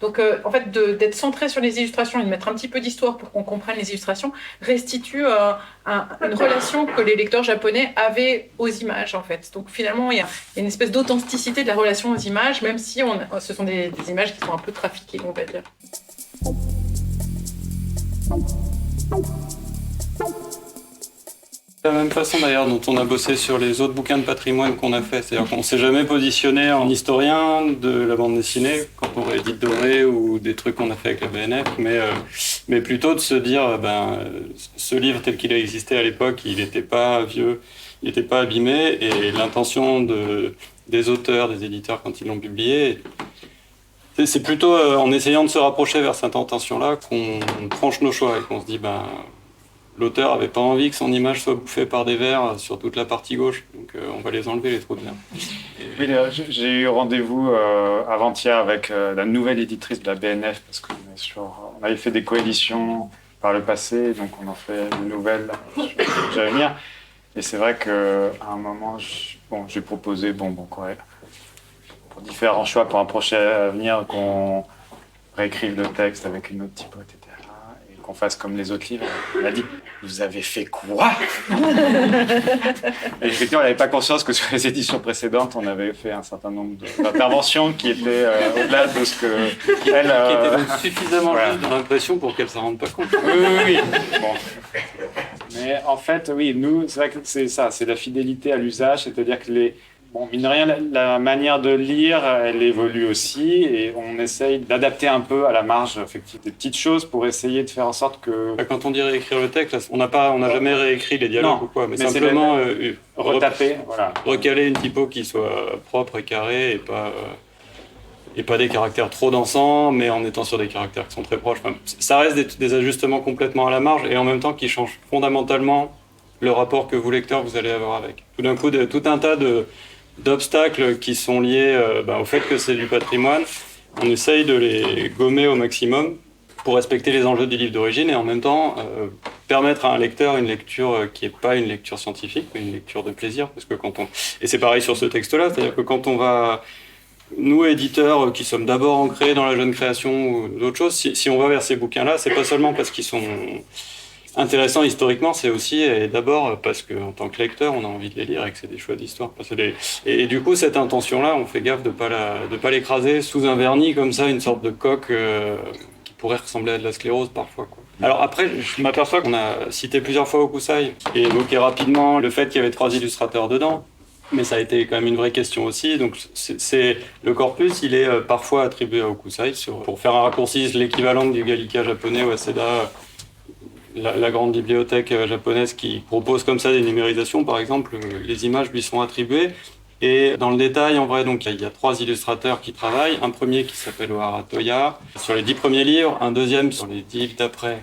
Donc, en fait, d'être centré sur les illustrations et de mettre un petit peu d'histoire pour qu'on comprenne les illustrations restitue une relation que les lecteurs japonais avaient aux images, en fait. Donc, finalement, il y a une espèce d'authenticité de la relation aux images, même si ce sont des images qui sont un peu trafiquées, on va dire. De la même façon d'ailleurs dont on a bossé sur les autres bouquins de patrimoine qu'on a fait, c'est-à-dire qu'on ne s'est jamais positionné en historien de la bande dessinée quand on réédite Doré ou des trucs qu'on a fait avec la BNF, mais plutôt de se dire ce livre tel qu'il a existé à l'époque, il n'était pas vieux, il n'était pas abîmé, et l'intention des auteurs, des éditeurs quand ils l'ont publié, c'est plutôt en essayant de se rapprocher vers cette intention-là qu'on tranche nos choix et qu'on se dit l'auteur n'avait pas envie que son image soit bouffée par des vers sur toute la partie gauche, donc on va les enlever, les trous de verre. Oui, j'ai eu rendez-vous avant-hier avec la nouvelle éditrice de la BNF, parce qu'on avait fait des coalitions par le passé, donc on en fait une nouvelle à venir. Et c'est vrai qu'à un moment, j'ai proposé, pour différents choix pour un projet à venir, qu'on réécrive le texte avec une autre typo, etc. Et qu'on fasse comme les autres livres. On a dit, vous avez fait quoi? Et effectivement, on n'avait pas conscience que sur les éditions précédentes, on avait fait un certain nombre d'interventions qui étaient au-delà de ce que qui était donc suffisamment juste dans l'impression pour qu'elle s'en rende pas compte. Oui. Bon. Mais en fait, oui, nous, c'est vrai que c'est ça, c'est la fidélité à l'usage, c'est-à-dire que mine de rien, la manière de lire, elle évolue aussi, et on essaye d'adapter un peu à la marge, effectivement, des petites choses pour essayer de faire en sorte que... Quand on dit réécrire le texte, on n'a jamais réécrit les dialogues ou quoi, mais simplement retaper, recaler une typo qui soit propre et carrée, et pas des caractères trop dansants, mais en étant sur des caractères qui sont très proches. Enfin, ça reste des ajustements complètement à la marge, et en même temps qui changent fondamentalement le rapport que vous, lecteurs, vous allez avoir avec. Tout d'un coup, tout un tas d'obstacles qui sont liés au fait que c'est du patrimoine, on essaye de les gommer au maximum pour respecter les enjeux du livre d'origine et en même temps permettre à un lecteur une lecture qui n'est pas une lecture scientifique, mais une lecture de plaisir. Parce que et c'est pareil sur ce texte-là, c'est-à-dire que quand on va... Nous, éditeurs qui sommes d'abord ancrés dans la jeune création ou d'autres choses, si on va vers ces bouquins-là, c'est pas seulement parce qu'ils sont intéressants historiquement, c'est aussi et d'abord parce qu'en tant que lecteur, on a envie de les lire et que c'est des choix d'histoire. Et du coup, cette intention-là, on fait gaffe de pas l'écraser sous un vernis comme ça, une sorte de coque qui pourrait ressembler à de la sclérose parfois, quoi. Alors après, je m'aperçois qu'on a cité plusieurs fois Hokusai et évoqué rapidement le fait qu'il y avait 3 illustrateurs dedans. Mais ça a été quand même une vraie question aussi. Donc, le corpus, il est parfois attribué à Hokusai. Pour faire un raccourci, l'équivalent du Gallica japonais ou Waseda, la grande bibliothèque japonaise qui propose comme ça des numérisations, par exemple, les images lui sont attribuées. Et dans le détail, en vrai, donc il y a 3 illustrateurs qui travaillent. Un premier qui s'appelle Ohara Toya, sur les 10 premiers livres. Un deuxième sur les 10 livres d'après,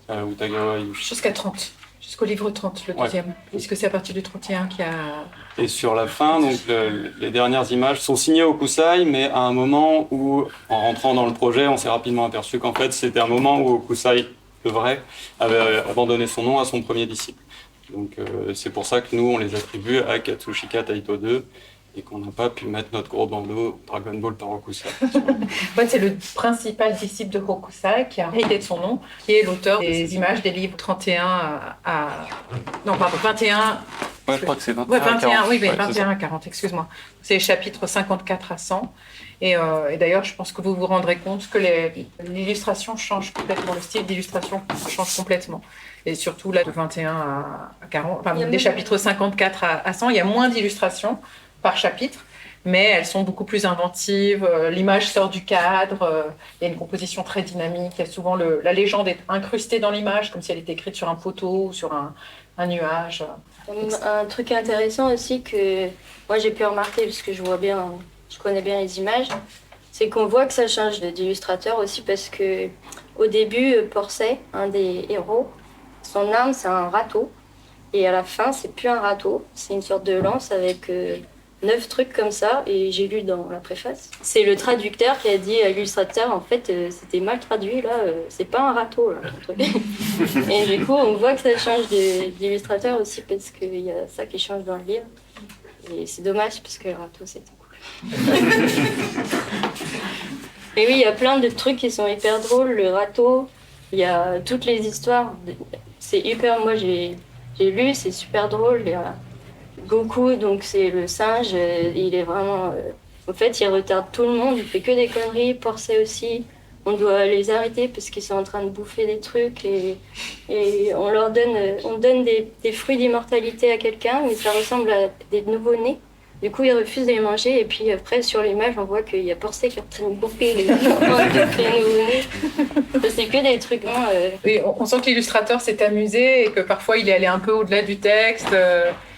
Utagawa Yushi. Jusqu'à 30. Jusqu'au livre 30, le deuxième, puisque c'est à partir du 31 qu'il y a... Et sur la fin, donc, les dernières images sont signées au Hokusai, mais à un moment où, en rentrant dans le projet, on s'est rapidement aperçu qu'en fait, c'était un moment où Hokusai, le vrai, avait abandonné son nom à son premier disciple. Donc c'est pour ça que nous, on les attribue à Katsushika Taito II, et qu'on n'a pas pu mettre notre gros bandeau Dragon Ball par Hokusai. En fait, c'est le principal disciple de Hokusai qui a hérité de son nom, qui est l'auteur des images des livres 31 Non, pardon, 21... Ouais, je crois que c'est 21 ouais, 21, 40. oui, mais Ouais, 21 à 40, excuse-moi. C'est les chapitres 54 à 100. Et d'ailleurs, je pense que vous vous rendrez compte que l'illustration change complètement, le style d'illustration change complètement. Et surtout, là, de 21 à 40, enfin, des chapitres 54 à 100, il y a moins d'illustrations par chapitre, mais elles sont beaucoup plus inventives. L'image sort du cadre, il y a une composition très dynamique. Il y a souvent la légende est incrustée dans l'image, comme si elle était écrite sur un poteau ou sur un nuage. Un truc intéressant aussi que moi j'ai pu remarquer, parce que je connais bien les images, c'est qu'on voit que ça change d'illustrateur aussi, parce que au début, Porcey, un des héros, son arme c'est un râteau, et à la fin c'est plus un râteau, c'est une sorte de lance avec 9 trucs comme ça, et j'ai lu dans la préface. C'est le traducteur qui a dit à l'illustrateur, en fait, c'était mal traduit, là, c'est pas un râteau, là, le truc. Et du coup, on voit que ça change d'illustrateur aussi, parce qu'il y a ça qui change dans le livre. Et c'est dommage, parce que le râteau, c'était cool. Et oui, il y a plein de trucs qui sont hyper drôles. Le râteau, il y a toutes les histoires. C'est hyper... Moi, j'ai lu, c'est super drôle. Il y a Goku, donc c'est le singe, il est vraiment... en fait, il retarde tout le monde, il fait que des conneries. Porcey aussi, on doit les arrêter parce qu'ils sont en train de bouffer des trucs et on leur donne des fruits d'immortalité à quelqu'un, mais ça ressemble à des nouveau-nés. Du coup, ils refusent de les manger et puis après, sur l'image, on voit qu'il y a Porcey qui est en train de bouffer les nouveau-nés. C'est que des trucs... Oui, on sent que l'illustrateur s'est amusé et que parfois, il est allé un peu au-delà du texte.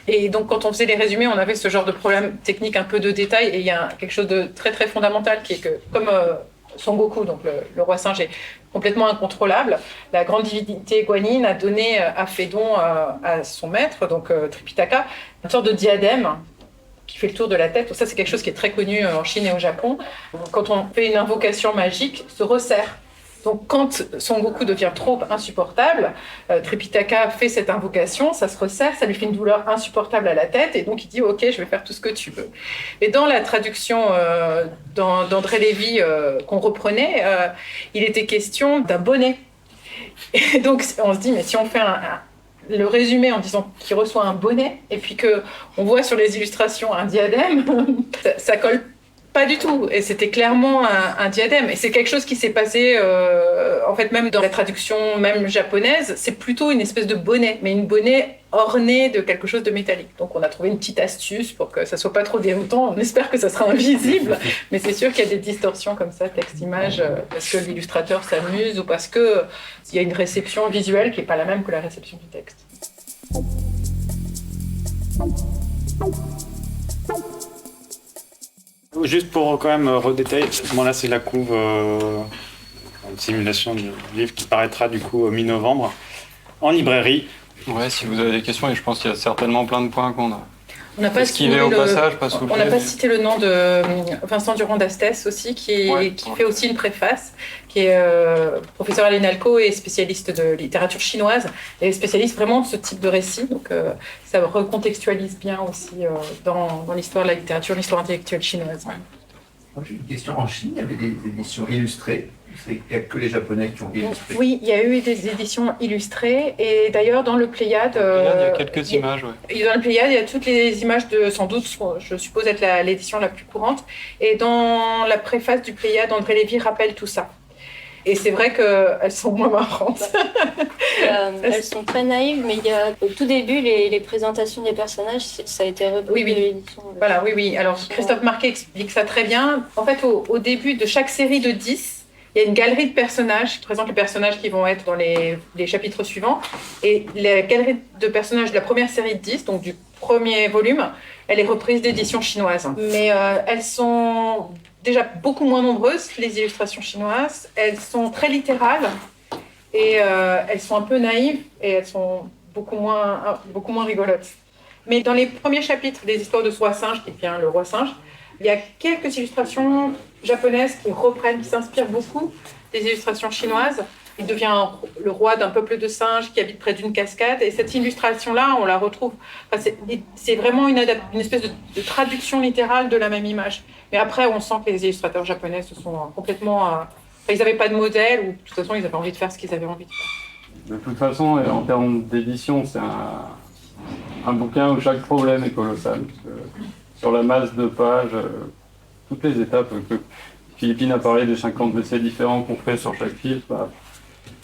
Et donc, quand on faisait les résumés, on avait ce genre de problème technique, un peu de détail. Et il y a quelque chose de très, très fondamental qui est que, comme Son Goku, donc le roi singe, est complètement incontrôlable, la grande divinité Guanyin a fait don à son maître, donc Tripitaka, une sorte de diadème qui fait le tour de la tête. Donc ça, c'est quelque chose qui est très connu en Chine et au Japon. Quand on fait une invocation magique, se resserre. Donc quand Son Goku devient trop insupportable, Tripitaka fait cette invocation, ça se resserre, ça lui fait une douleur insupportable à la tête, et donc il dit « Ok, je vais faire tout ce que tu veux ». Et dans la traduction d'André Lévy qu'on reprenait, il était question d'un bonnet. Et donc on se dit « Mais si on fait le résumé en disant qu'il reçoit un bonnet, et puis qu'on voit sur les illustrations un diadème, ça colle pas du tout. Et c'était clairement un diadème. Et c'est quelque chose qui s'est passé, en fait, même dans la traduction même japonaise, c'est plutôt une espèce de bonnet, mais une bonnet ornée de quelque chose de métallique. Donc on a trouvé une petite astuce pour que ça soit pas trop déroutant. On espère que ça sera invisible, mais c'est sûr qu'il y a des distorsions comme ça, texte-image, parce que l'illustrateur s'amuse ou parce qu'il y a une réception visuelle qui n'est pas la même que la réception du texte. Juste pour quand même redétailler, bon là c'est la couve une simulation du livre qui paraîtra du coup mi-novembre en librairie. Ouais, si vous avez des questions, et je pense qu'il y a certainement plein de points qu'on a. On n'a pas esquivé au passage, pas soulevé. On n'a pas cité le nom de Vincent Durand d'Astès aussi, qui fait aussi une préface, qui est professeur à l'INALCO et spécialiste de littérature chinoise, et spécialiste vraiment de ce type de récit. Donc ça recontextualise bien aussi dans l'histoire de la littérature, l'histoire intellectuelle chinoise. Ouais. J'ai une question. En Chine, il y avait des éditions illustrées. Il n'y a que les Japonais qui ont illustré. Oui, il y a eu des éditions illustrées, et d'ailleurs dans le Pléiade... il y a quelques images, oui. Dans le Pléiade, il y a toutes les images de, sans doute, je suppose être l'édition la plus courante, et dans la préface du Pléiade, André Lévy rappelle tout ça. Et c'est vrai qu'elles sont moins marrantes. Elles sont très naïves, mais il y a, au tout début, les présentations des personnages, ça a été repris de l'édition. Voilà, oui. Alors Christophe Marquet explique ça très bien. En fait, au début de chaque série de 10, il y a une galerie de personnages qui présente les personnages qui vont être dans les chapitres suivants. Et la galerie de personnages de la première série de 10, donc du premier volume, elle est reprise d'éditions chinoises. Mais elles sont déjà beaucoup moins nombreuses, les illustrations chinoises. Elles sont très littérales et elles sont un peu naïves et elles sont beaucoup moins rigolotes. Mais dans les premiers chapitres des histoires de ce roi singe, qui devient le roi singe, il y a quelques illustrations japonaises qui reprennent, qui s'inspirent beaucoup des illustrations chinoises. Il devient le roi d'un peuple de singes qui habite près d'une cascade. Et cette illustration-là, on la retrouve. Enfin, c'est vraiment une espèce de traduction littérale de la même image. Mais après, on sent que les illustrateurs japonais se sont complètement... ils n'avaient pas de modèle, ou de toute façon, ils avaient envie de faire ce qu'ils avaient envie de faire. De toute façon, en termes d'édition, c'est un bouquin où chaque problème est colossal. Parce que sur la masse de pages, toutes les étapes que Philippine a parlé des 50 essais différents qu'on fait sur chaque fil,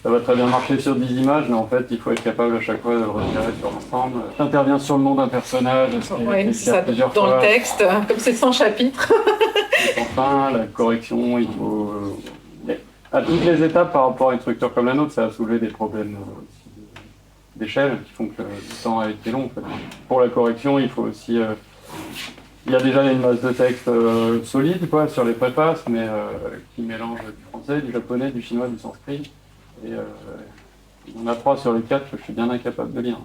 ça va très bien marcher sur 10 images, mais en fait, il faut être capable à chaque fois de le retirer sur l'ensemble. T'interviens sur le nom d'un personnage, oui, c'est ça, dans le texte, comme c'est 100 chapitres. Enfin, la correction, il faut... à toutes les étapes, par rapport à une structure comme la nôtre, ça a soulevé des problèmes d'échelle qui font que le temps a été long. En fait. Pour la correction, il faut aussi... il y a déjà une masse de texte solide sur les préfaces, mais qui mélange du français, du japonais, du chinois, du sanskrit. Et il y en a 3 sur les 4 que je suis bien incapable de lire.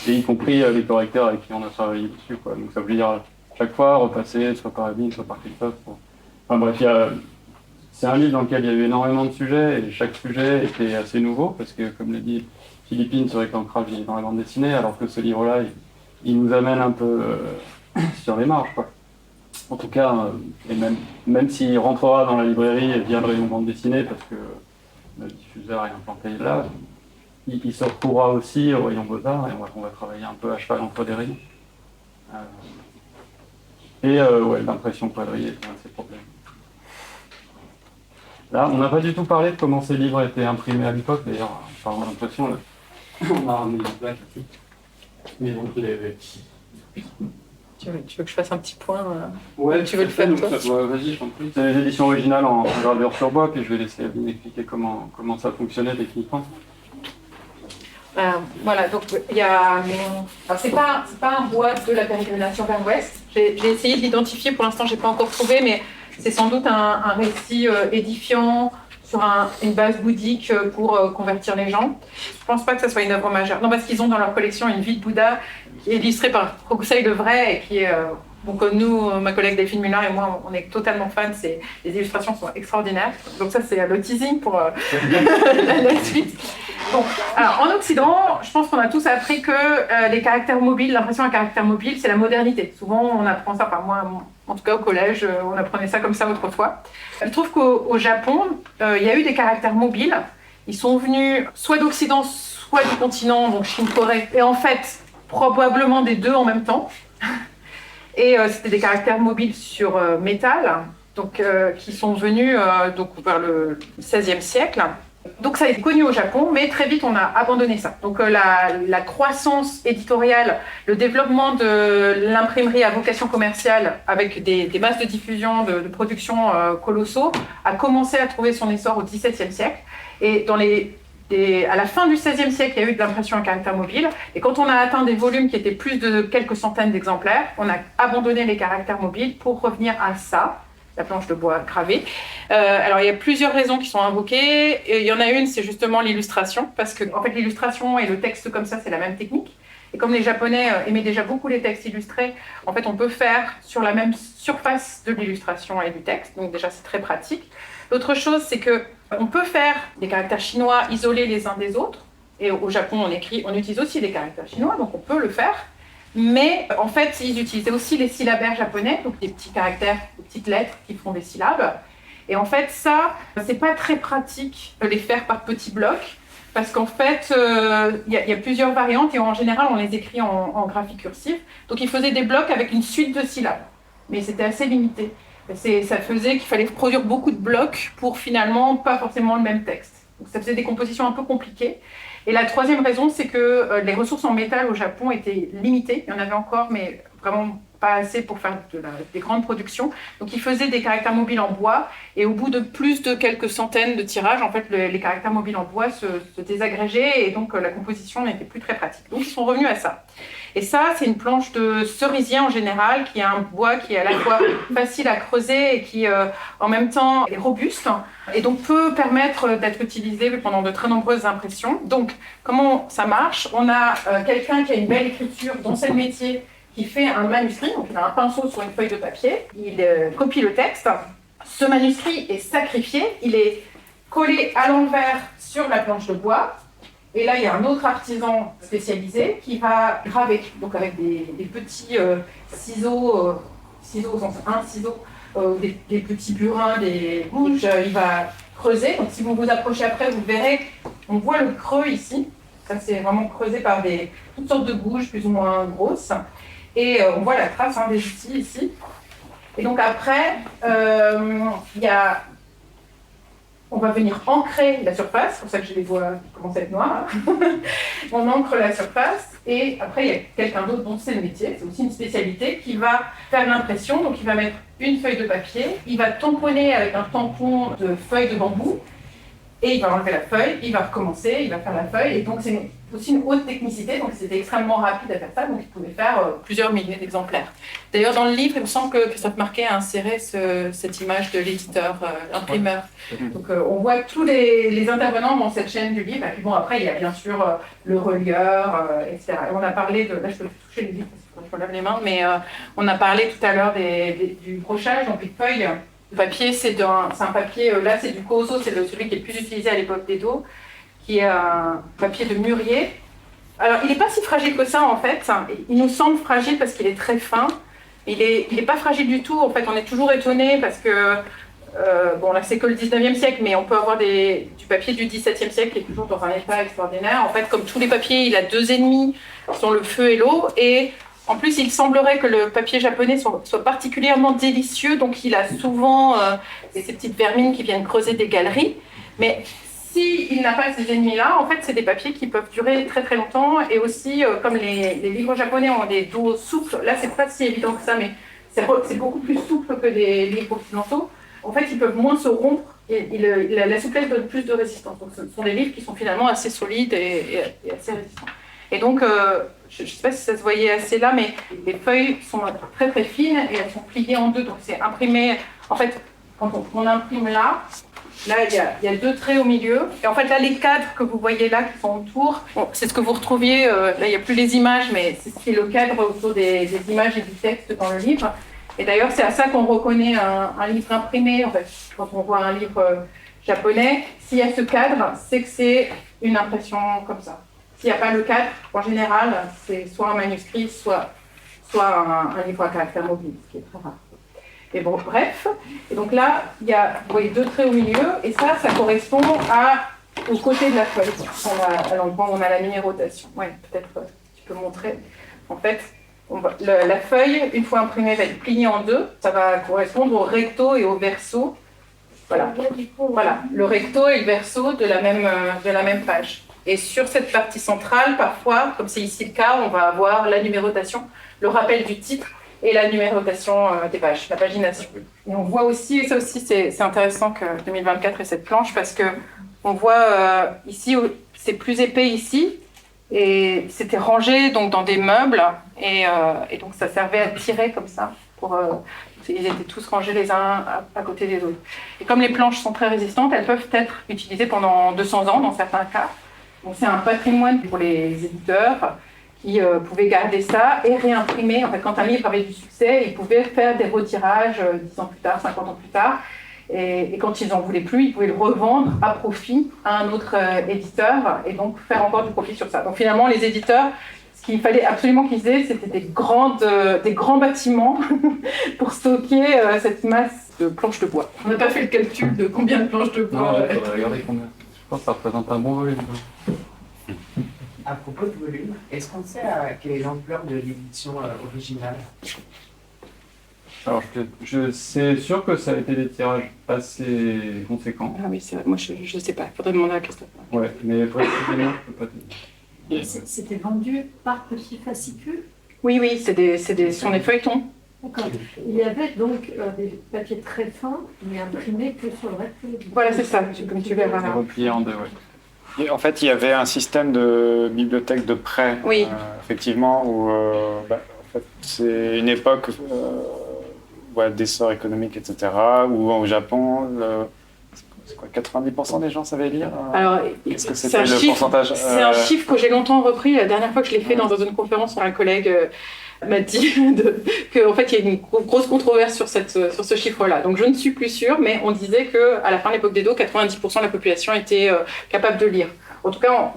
Et y compris les correcteurs avec qui on a travaillé dessus. Donc ça veut dire chaque fois repasser, soit par Evelyne, soit par Christophe. Enfin bref, c'est un livre dans lequel il y a eu énormément de sujets, et chaque sujet était assez nouveau, parce que comme l'a dit Philippine, c'est vrai que l'ancrage est dans la bande dessinée, alors que ce livre-là, il nous amène un peu sur les marges, quoi. En tout cas, et même s'il rentrera dans la librairie via le rayon bande dessinée, parce que le diffuseur est implanté là, il se retrouvera aussi au rayon Beaux-Arts, et on va travailler un peu à cheval entre des rayons. L'impression quadrillée, c'est un de ces problèmes. Là, on n'a pas du tout parlé de comment ces livres étaient imprimés à l'époque, d'ailleurs, en parlant d'impression, on a ramené des plaques ici. Mais donc, Tu veux que je fasse un petit point Ouais, tu veux le faire, toi vas-y, je t'en prie. C'est les éditions originales en gravure sur bois, puis je vais laisser Aline expliquer comment ça fonctionnait techniquement. Voilà, donc il y a... Alors, c'est pas un bois de la pérégrination vers l'ouest. J'ai essayé de l'identifier, pour l'instant, j'ai pas encore trouvé, mais c'est sans doute un récit édifiant sur une base bouddhique pour convertir les gens. Je pense pas que ça soit une œuvre majeure. Non, parce qu'ils ont dans leur collection une vie de Bouddha qui est illustrée par Hokusai le Vrai et qui est Donc nous, ma collègue Delphine Muller et moi, on est totalement fans. Les illustrations sont extraordinaires. Donc ça, c'est le teasing pour la suite. Bon, alors en Occident, je pense qu'on a tous appris que les caractères mobiles, l'impression à caractère mobile, c'est la modernité. Souvent, on apprend ça, enfin moi, en tout cas au collège, on apprenait ça comme ça autrefois. Je trouve qu'au Japon, il y a eu des caractères mobiles. Ils sont venus soit d'Occident, soit du continent, donc Chine-Corée. Et en fait, probablement des deux en même temps. Et c'était des caractères mobiles sur métal, donc, qui sont venus donc, vers le XVIe siècle. Donc ça a été connu au Japon, mais très vite on a abandonné ça. Donc la croissance éditoriale, le développement de l'imprimerie à vocation commerciale avec des masses de diffusion, de production colossaux, a commencé à trouver son essor au XVIIe siècle. Et à la fin du XVIe siècle, il y a eu de l'impression à caractère mobile. Et quand on a atteint des volumes qui étaient plus de quelques centaines d'exemplaires, on a abandonné les caractères mobiles pour revenir à ça, la planche de bois gravée. Alors, il y a plusieurs raisons qui sont invoquées. Et il y en a une, c'est justement l'illustration, parce que en fait, l'illustration et le texte comme ça, c'est la même technique. Et comme les Japonais aimaient déjà beaucoup les textes illustrés, en fait, on peut faire sur la même surface de l'illustration et du texte. Donc déjà, c'est très pratique. L'autre chose, c'est qu'on peut faire des caractères chinois isolés les uns des autres. Et au Japon, on utilise aussi des caractères chinois, donc on peut le faire. Mais en fait, ils utilisaient aussi les syllabaires japonais, donc des petits caractères, des petites lettres qui font des syllabes. Et en fait, ça, c'est pas très pratique de les faire par petits blocs, parce qu'en fait, il y a plusieurs variantes et en général, on les écrit en graphique cursif. Donc, ils faisaient des blocs avec une suite de syllabes, mais c'était assez limité. Ça faisait qu'il fallait produire beaucoup de blocs pour finalement pas forcément le même texte. Donc, ça faisait des compositions un peu compliquées. Et la troisième raison, c'est que les ressources en métal au Japon étaient limitées. Il y en avait encore, mais vraiment pas assez pour faire des grandes productions. Donc, ils faisaient des caractères mobiles en bois. Et au bout de plus de quelques centaines de tirages, en fait, les caractères mobiles en bois se désagrégeaient et donc la composition n'était plus très pratique. Donc, ils sont revenus à ça. Et ça, c'est une planche de cerisier en général, qui a un bois qui est à la fois facile à creuser et qui, en même temps, est robuste et donc peut permettre d'être utilisé pendant de très nombreuses impressions. Donc, comment ça marche ? On a quelqu'un qui a une belle écriture, dont c'est le métier, qui fait un manuscrit, donc il a un pinceau sur une feuille de papier, il copie le texte. Ce manuscrit est sacrifié, il est collé à l'envers sur la planche de bois. Et là, il y a un autre artisan spécialisé qui va graver, donc avec des petits ciseaux au sens un ciseau, des petits burins, des bouches, il va creuser. Donc si vous vous approchez après, vous verrez, on voit le creux ici. Ça, c'est vraiment creusé par toutes sortes de bouches plus ou moins grosses. Et on voit la trace des outils ici. Et donc après, on va venir ancrer la surface, c'est pour ça que je les vois commencer à être noirs. On ancre la surface et après il y a quelqu'un d'autre dont c'est le métier, c'est aussi une spécialité, qui va faire l'impression. Donc il va mettre une feuille de papier, il va tamponner avec un tampon de feuille de bambou et il va enlever la feuille, il va recommencer, il va faire la feuille. Et donc c'est aussi une haute technicité, donc c'était extrêmement rapide à faire ça, donc il pouvait faire plusieurs milliers d'exemplaires. D'ailleurs dans le livre, il me semble que Christophe Marquet a inséré cette image de l'éditeur, imprimeur. Donc on voit tous les intervenants dans cette chaîne du livre. Et puis bon, après il y a bien sûr le relieur, etc. Et on a parlé de, là je peux toucher les livres parce que je me lave les mains, mais on a parlé tout à l'heure du brochage, donc les feuilles. Le papier, c'est un papier, là c'est du Kozo, c'est celui qui est le plus utilisé à l'époque d'Edo, qui est un papier de mûrier. Alors il n'est pas si fragile que ça en fait, il nous semble fragile parce qu'il est très fin, il est pas fragile du tout, en fait on est toujours étonné parce que, bon là c'est que le 19e siècle, mais on peut avoir du papier du 17e siècle qui est toujours dans un état extraordinaire. En fait comme tous les papiers, il a deux ennemis qui sont le feu et l'eau, et en plus, il semblerait que le papier japonais soit particulièrement délicieux, donc il a souvent ces petites vermines qui viennent creuser des galeries. Mais s'il n'a pas ces ennemis-là, en fait, c'est des papiers qui peuvent durer très très longtemps. Et aussi, comme les livres japonais ont des dos souples, là, c'est pas si évident que ça, mais c'est beaucoup plus souple que des livres occidentaux. En fait, ils peuvent moins se rompre et la souplesse donne plus de résistance. Donc, ce sont des livres qui sont finalement assez solides et assez résistants. Et donc, je ne sais pas si ça se voyait assez là, mais les feuilles sont très très fines et elles sont pliées en deux. Donc c'est imprimé, en fait, quand on imprime là, Là, il y a 2 traits au milieu. Et en fait, là, les cadres que vous voyez là qui sont autour, bon, c'est ce que vous retrouviez. Là, il n'y a plus les images, mais c'est le cadre autour des images et du texte dans le livre. Et d'ailleurs, c'est à ça qu'on reconnaît un livre imprimé. En fait, quand on voit un livre japonais, s'il y a ce cadre, c'est que c'est une impression comme ça. S'il n'y a pas le cadre, en général, c'est soit un manuscrit, soit un livre à caractère mobile, ce qui est très rare. Et bon, bref. Et donc là, il y a, vous voyez, 2 traits au milieu, et ça correspond au côté de la feuille. À l'endroit où on a la numérotation. Oui, peut-être tu peux montrer. En fait, la feuille, une fois imprimée, va être pliée en 2. Ça va correspondre au recto et au verso. Voilà. Voilà, le recto et le verso de la même page. Et sur cette partie centrale, parfois, comme c'est ici le cas, on va avoir la numérotation, le rappel du titre et la numérotation des pages, la pagination. Et on voit aussi, et ça aussi c'est intéressant que 2024 ait cette planche, parce que on voit ici, c'est plus épais ici, et c'était rangé donc dans des meubles, et donc ça servait à tirer comme ça, ils étaient tous rangés les uns à côté des autres. Et comme les planches sont très résistantes, elles peuvent être utilisées pendant 200 ans dans certains cas. Donc c'est un patrimoine pour les éditeurs qui pouvaient garder ça et réimprimer. En fait, quand un livre avait du succès, ils pouvaient faire des retirages 10 ans plus tard, 50 ans plus tard. Et quand ils n'en voulaient plus, ils pouvaient le revendre à profit à un autre éditeur et donc faire encore du profit sur ça. Donc finalement, les éditeurs, ce qu'il fallait absolument qu'ils aient, c'était des grands bâtiments pour stocker cette masse de planches de bois. On n'a pas fait le calcul de combien de planches de bois. Non, regardez combien. Je pense que ça représente un bon volume. À propos de volume, est-ce qu'on sait quelle est l'ampleur de l'édition originale? Alors, je sais sûr que ça a été des tirages assez conséquents. Ah oui, c'est vrai. Moi, je ne sais pas. Il faudrait demander à Christophe. Ouais, mais précisément, je peux pas te dire. C'était vendu par petits fascicules? Oui, ce sont des feuilletons. D'accord. Il y avait donc des papiers très fins, mais imprimés que sur le recto. Voilà, c'est ça, comme tu verras C'est là. replié en 2, ouais. Et en fait, il y avait un système de bibliothèque de prêt, Oui. effectivement, où en fait, c'est une époque d'essor économique, etc., où au Japon, c'est quoi, 90% des gens savaient lire Alors, Qu'est-ce que c'est c'était le pourcentage C'est un chiffre que j'ai longtemps repris. La dernière fois que je l'ai fait dans une conférence, un collègue m'a dit qu'en fait, il y a une grosse controverse sur ce chiffre-là. Donc, je ne suis plus sûre, mais on disait qu'à la fin de l'époque d'Edo, 90% de la population était capable de lire. En tout cas,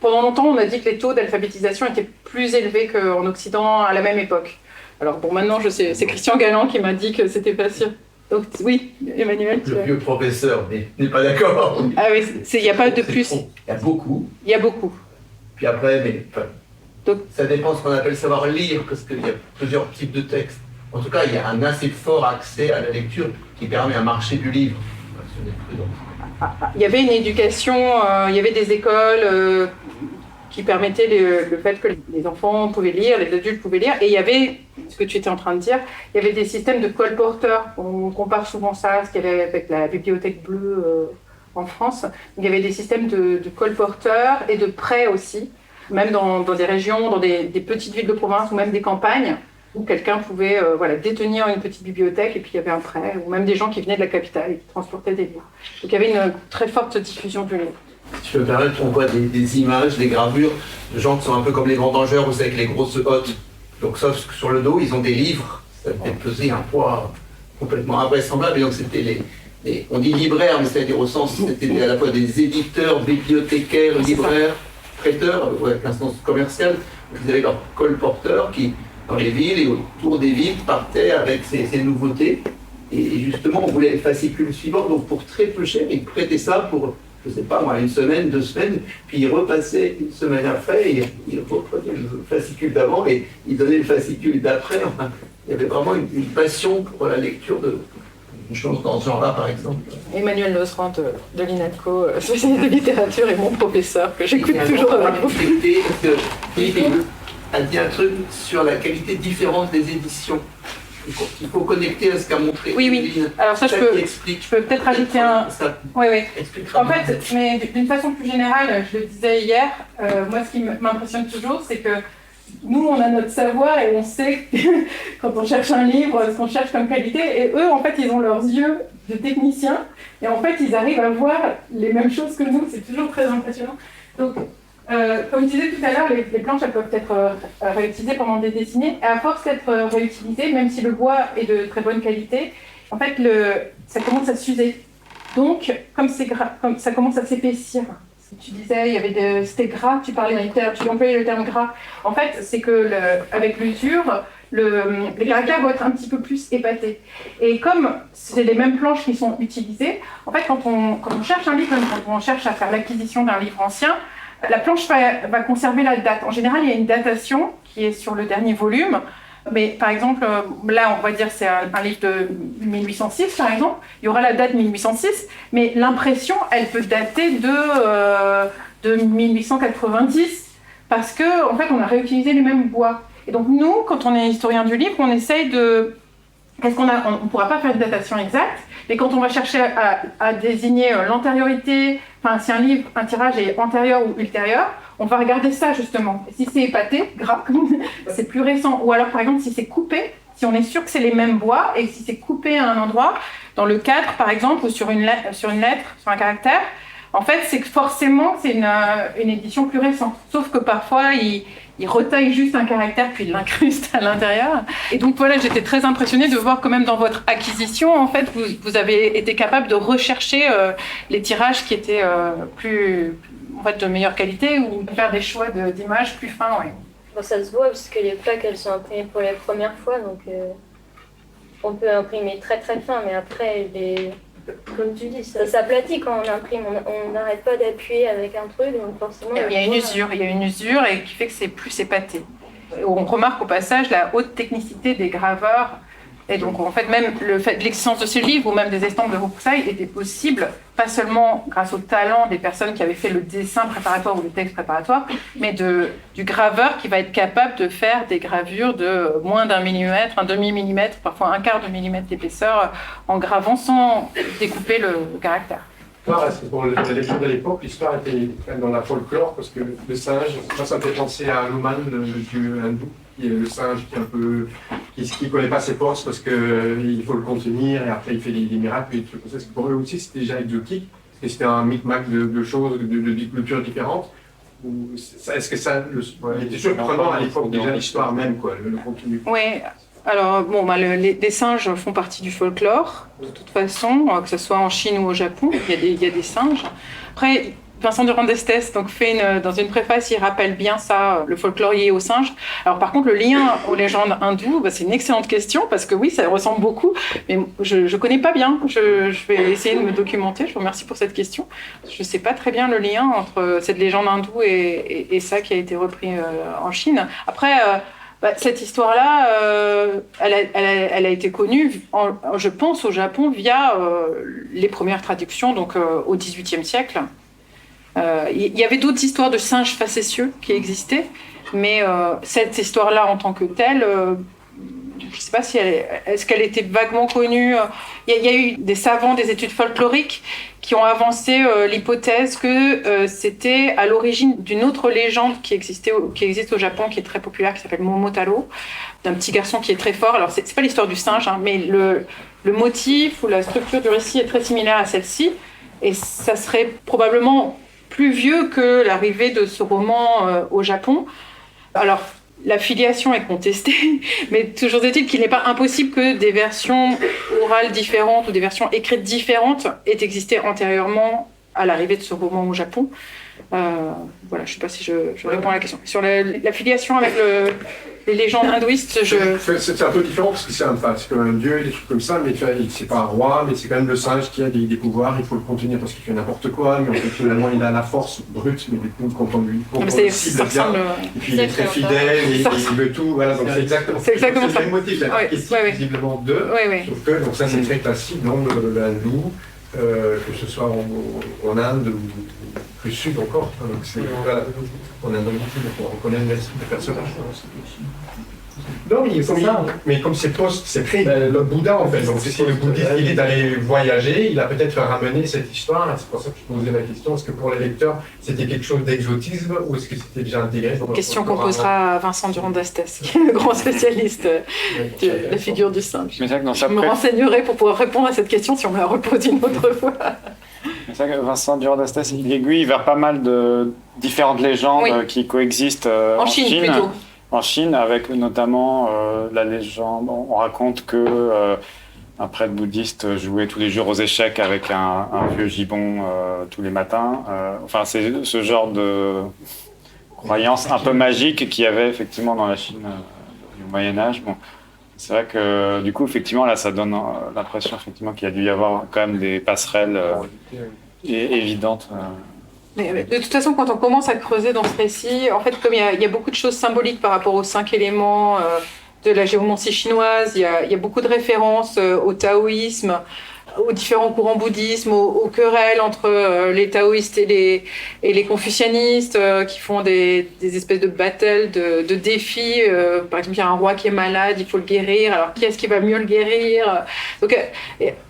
pendant longtemps, on a dit que les taux d'alphabétisation étaient plus élevés qu'en Occident à la même époque. Alors, bon, maintenant, je sais, c'est Christian Galland qui m'a dit que c'était pas sûr. Donc, oui, Emmanuel. Le vieux professeur n'est pas d'accord. Ah oui, il n'y a pas de plus. Il y a beaucoup. Il y a beaucoup. Puis après, Donc, ça dépend de ce qu'on appelle savoir lire, parce qu'il y a plusieurs types de textes. En tout cas, il y a un assez fort accès à la lecture qui permet un marché du livre. Il y avait une éducation, il y avait des écoles qui permettaient le fait que les enfants pouvaient lire, les adultes pouvaient lire, et il y avait, ce que tu étais en train de dire, il y avait des systèmes de colporteurs. On compare souvent ça à ce qu'il y avait avec la bibliothèque bleue en France. Il y avait des systèmes de colporteurs et de prêts aussi, même dans des régions, dans des petites villes de province ou même des campagnes, où quelqu'un pouvait détenir une petite bibliothèque et puis il y avait un prêt, ou même des gens qui venaient de la capitale et qui transportaient des livres. Donc il y avait une très forte diffusion du livre. Si je peux me permettre, on voit des images, des gravures de gens qui sont un peu comme les vendangeurs, vous savez, avec les grosses hottes. Donc sauf que sur le dos, ils ont des livres, ça peut peser un poids complètement invraisemblable. Et donc c'était on dit libraires, mais c'est-à-dire au sens, c'était à la fois des éditeurs, bibliothécaires, libraires, prêteurs, avec un sens commercial. Vous avez leurs colporteurs qui, dans les villes et autour des villes, partaient avec ces nouveautés. Et justement, on voulait les fascicules suivants, donc pour très peu cher, ils prêtaient ça pour, je sais pas moi, 1 semaine, 2 semaines, puis ils repassaient 1 semaine après, et ils reprenaient le fascicule d'avant, et ils donnaient le fascicule d'après. Enfin, il y avait vraiment une passion pour la lecture d'une chose dans ce genre-là, par exemple. Emmanuel Losserand de l'INALCO, spécialiste de littérature, et mon professeur, que j'écoute toujours avec vous. Philippe a dit un truc sur la qualité différente des éditions. Il faut connecter à ce qu'a montré Evelyne. Alors ça, je peux peut-être rajouter un... Oui. En fait, mais d'une façon plus générale, je le disais hier, moi ce qui m'impressionne toujours, c'est que nous, on a notre savoir et on sait quand on cherche un livre, ce qu'on cherche comme qualité, et eux, en fait, ils ont leurs yeux de techniciens, et en fait, ils arrivent à voir les mêmes choses que nous. C'est toujours très impressionnant. Donc, comme je disais tout à l'heure, les planches elles peuvent être réutilisées pendant des décennies. Et à force d'être réutilisées, même si le bois est de très bonne qualité, en fait, ça commence à s'user. Donc, comme ça commence à s'épaissir. Tu disais, c'était gras, tu employais le terme gras. En fait, c'est que avec l'usure, les caractères vont être un petit peu plus épatés. Et comme c'est les mêmes planches qui sont utilisées, en fait, quand on cherche un livre, quand on cherche à faire l'acquisition d'un livre ancien, la planche va conserver la date. En général, il y a une datation qui est sur le dernier volume. Mais par exemple, là, on va dire c'est un livre de 1806, par exemple. Il y aura la date 1806, mais l'impression, elle peut dater de 1890, parce que en fait, on a réutilisé les mêmes bois. Et donc nous, quand on est historien du livre, on essaye de... On ne pourra pas faire une datation exacte, mais quand on va chercher à désigner l'antériorité, enfin si un tirage est antérieur ou ultérieur, on va regarder ça justement. Si c'est épaté, gras, c'est plus récent. Ou alors par exemple si c'est coupé, si on est sûr que c'est les mêmes bois et si c'est coupé à un endroit, dans le cadre par exemple, ou sur une lettre, sur un caractère, en fait c'est que forcément c'est une édition plus récente. Sauf que parfois il retaille juste un caractère puis il l'incruste à l'intérieur. Et donc voilà, j'étais très impressionnée de voir quand même dans votre acquisition, en fait, vous avez été capable de rechercher les tirages qui étaient de meilleure qualité ou de faire des choix d'images plus fins. Ouais. Bon, ça se voit parce que les plaques elles sont imprimées pour la première fois, donc on peut imprimer très très fin, mais après comme tu dis, ça s'aplatit quand on imprime, on n'arrête pas d'appuyer avec un truc, donc forcément... Il y a une usure et qui fait que c'est plus épaté. On remarque au passage la haute technicité des graveurs, et donc en fait même l'existence de ces livres ou même des estampes de Hokusai était possible, pas seulement grâce au talent des personnes qui avaient fait le dessin préparatoire ou le texte préparatoire, mais du graveur qui va être capable de faire des gravures de moins d'1 millimètre, un demi-millimètre, parfois un quart de millimètre d'épaisseur, en gravant sans découper le caractère. C'est pour la lecture de l'époque, l'histoire était dans la folklore, parce que le singe, moi ça me fait penser à Hanuman, le dieu hindou, qui est le singe qui ne connaît pas ses forces parce qu'il faut le contenir et après il fait des miracles et des trucs comme ça. Pour eux aussi c'était déjà exotique, parce que c'était un micmac de choses, de cultures différentes. Est-ce que ça il était surprenant à l'époque déjà l'histoire même, quoi, le contenu? Oui. Alors, les singes font partie du folklore, de toute façon, que ce soit en Chine ou au Japon, il y a des singes. Après, Vincent Durand d'Estes dans une préface, il rappelle bien ça, le folklore lié aux singes. Alors par contre, le lien aux légendes hindoues, c'est une excellente question, parce que oui, ça ressemble beaucoup, mais je ne connais pas bien. Je vais essayer de me documenter, je vous remercie pour cette question. Je ne sais pas très bien le lien entre cette légende hindoue et ça qui a été repris en Chine. Après... cette histoire-là, elle a été connue, je pense, au Japon via les premières traductions, donc au XVIIIe siècle. Il y avait d'autres histoires de singes facétieux qui existaient, mais cette histoire-là en tant que telle, je ne sais pas si est-ce qu'elle était vaguement connue. Il y a eu des savants des études folkloriques qui ont avancé l'hypothèse que c'était à l'origine d'une autre légende qui existe au Japon, qui est très populaire, qui s'appelle Momotaro, d'un petit garçon qui est très fort. Alors c'est pas l'histoire du singe, mais le motif ou la structure du récit est très similaire à celle-ci, et ça serait probablement plus vieux que l'arrivée de ce roman au Japon. Alors la filiation est contestée, mais toujours est-il qu'il n'est pas impossible que des versions orales différentes ou des versions écrites différentes aient existé antérieurement à l'arrivée de ce roman au Japon. Voilà, je ne sais pas si je réponds à la question. Sur la filiation avec les légendes hindouistes, c'est un peu différent parce que c'est comme un dieu, des trucs comme ça, mais c'est pas un roi, mais c'est quand même le singe qui a des pouvoirs, il faut le contenir parce qu'il fait n'importe quoi, mais en fait finalement il a la force brute, mais du coup quand on lui cible bien, et puis il est très fidèle, et il veut tout, voilà, donc c'est exactement ça. Le motif, il y a l'archétype visiblement d'eux, sauf que donc ça c'est très classique dans le hindou, que ce soit en Inde ou plus sud encore. Donc voilà, on a un donc on reconnaît le personnage. Non, mais comme c'est le Bouddha en fait. Donc si le bouddhiste il est allé voyager, il a peut-être ramené cette histoire. C'est pour ça que je posais la question, est-ce que pour les lecteurs c'était quelque chose d'exotisme ou est-ce que c'était déjà intégré dans Question qu'on posera à Vincent Durand d'Astès, qui est le grand spécialiste de la figure du singe. Mais c'est vrai que dans Je me renseignerai pour pouvoir répondre à cette question si on me la repose une autre fois. C'est vrai que Vincent Durand d'Astès, il aiguille vers pas mal de différentes légendes qui coexistent en Chine. Plutôt. En Chine, avec notamment la légende, on raconte que un prêtre bouddhiste jouait tous les jours aux échecs avec un vieux gibon tous les matins. Enfin, c'est ce genre de croyance un peu magique qu'il y avait effectivement dans la Chine du Moyen-Âge. Bon, c'est vrai que du coup, effectivement, là, ça donne l'impression effectivement qu'il y a dû y avoir quand même des passerelles évidentes. Mais de toute façon, quand on commence à creuser dans ce récit, en fait, comme il y a beaucoup de choses symboliques par rapport aux 5 éléments de la géomancie chinoise, il y a beaucoup de références au taoïsme, aux différents courants bouddhismes, aux querelles entre les taoïstes et les confucianistes qui font des espèces de battles, de défis. Par exemple, il y a un roi qui est malade, il faut le guérir. Alors, qui est-ce qui va mieux le guérir? Donc,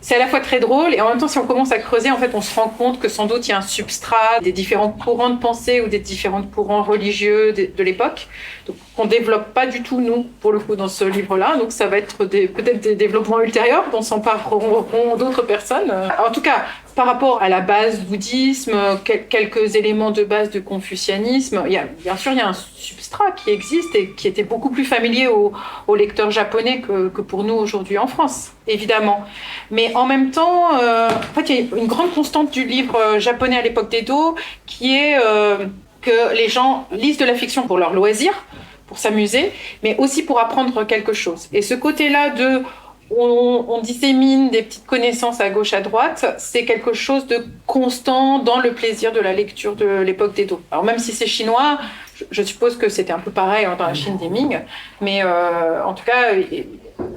c'est à la fois très drôle et en même temps, si on commence à creuser, en fait, on se rend compte que sans doute il y a un substrat des différents courants de pensée ou des différents courants religieux de l'époque. Donc, qu'on développe pas du tout, nous, pour le coup, dans ce livre-là. Donc, ça va être peut-être des développements ultérieurs dont s'empareront d'autres personnes. En tout cas, par rapport à la base du bouddhisme, quelques éléments de base du confucianisme, bien sûr, il y a un substrat qui existe et qui était beaucoup plus familier aux lecteurs japonais que pour nous aujourd'hui en France, évidemment. Mais en même temps, en fait, il y a une grande constante du livre japonais à l'époque d'Edo qui est que les gens lisent de la fiction pour leur loisir, pour s'amuser, mais aussi pour apprendre quelque chose. Et ce côté-là de on dissémine des petites connaissances à gauche, à droite, c'est quelque chose de constant dans le plaisir de la lecture de l'époque d'Edo. Alors même si c'est chinois, je suppose que c'était un peu pareil dans la Chine des Ming, mais en tout cas,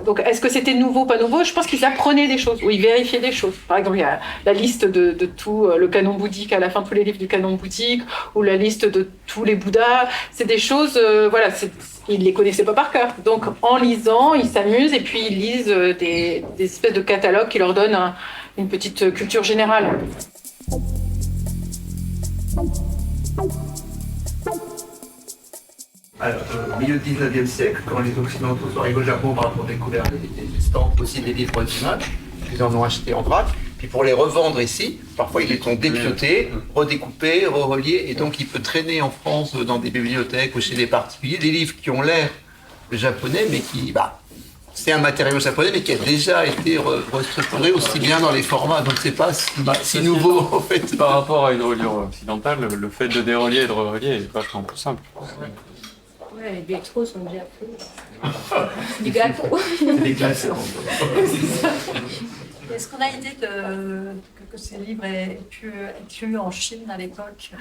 donc est-ce que c'était nouveau, pas nouveau? Je pense qu'ils apprenaient des choses, ou ils vérifiaient des choses. Par exemple, il y a la liste de tout le canon bouddhique, à la fin de tous les livres du canon bouddhique, ou la liste de tous les Bouddhas. C'est des choses, voilà, ils ne les connaissaient pas par cœur. Donc en lisant, ils s'amusent et puis ils lisent des espèces de catalogues qui leur donnent une petite culture générale. Alors, au milieu du 19e siècle, quand les Occidentaux sont arrivés au Japon, ont découvert des stands aussi des livres d'images, ils en ont acheté en vrac, puis pour les revendre ici, parfois ils les ont dépiotés, redécoupés, reliés, et donc il peut traîner en France dans des bibliothèques ou chez des particuliers des livres qui ont l'air japonais, mais qui, c'est un matériau japonais, mais qui a déjà été restructuré aussi bien dans les formats, donc c'est pas si nouveau en fait. Par rapport à une reliure occidentale, le fait de dérelier et de relier est vachement plus simple. Ouais, les Biextro sont déjà faits. Du gâteau. C'est des classeurs. Est-ce qu'on a idée que ces livres aient pu être lus en Chine à l'époque?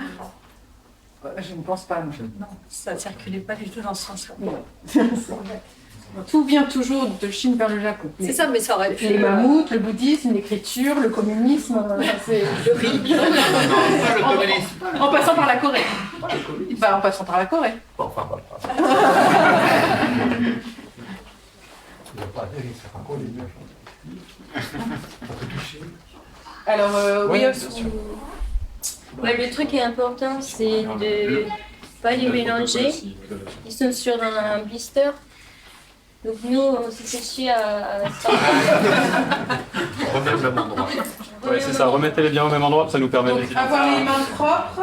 Je ne pense pas. Non, ça ne circulait pas du tout dans ce sens-là. Tout vient toujours de Chine vers le Japon. C'est ça, mais ça aurait pu... Les mammouths, le bouddhisme, l'écriture, le communisme, c'est le riz. En passant par la Corée. En passant par la Corée. Alors, oui, le truc qui est important, c'est de pas les mélanger. Ils sont sur un blister. Donc nous, on s'est séché à... Remettez au même endroit. Ouais, c'est ça, remettez-les bien au même endroit, ça nous permet donc, avoir les mains propres,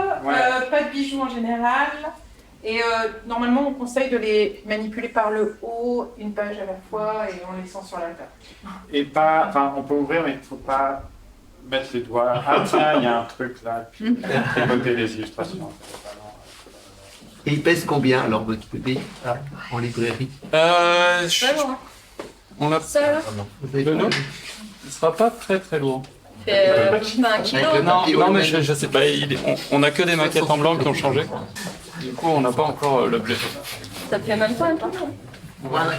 pas de bijoux en général. Et normalement, on conseille de les manipuler par le haut, une page à la fois, et en laissant sur la table. Et pas, on peut ouvrir, mais il ne faut pas mettre les doigts. Ah tiens, il y a un truc là, puis tricoter les illustrations. Et il pèse combien alors votre bébé en librairie? On l'a. Ça alors? Le nom? Il sera pas très très lourd. Pas un kilo. Non, mais je sais pas. On a que des maquettes en blanc qui ont changé. Du coup, on n'a pas encore l'objet. Ça fait même pas un temps. Voilà.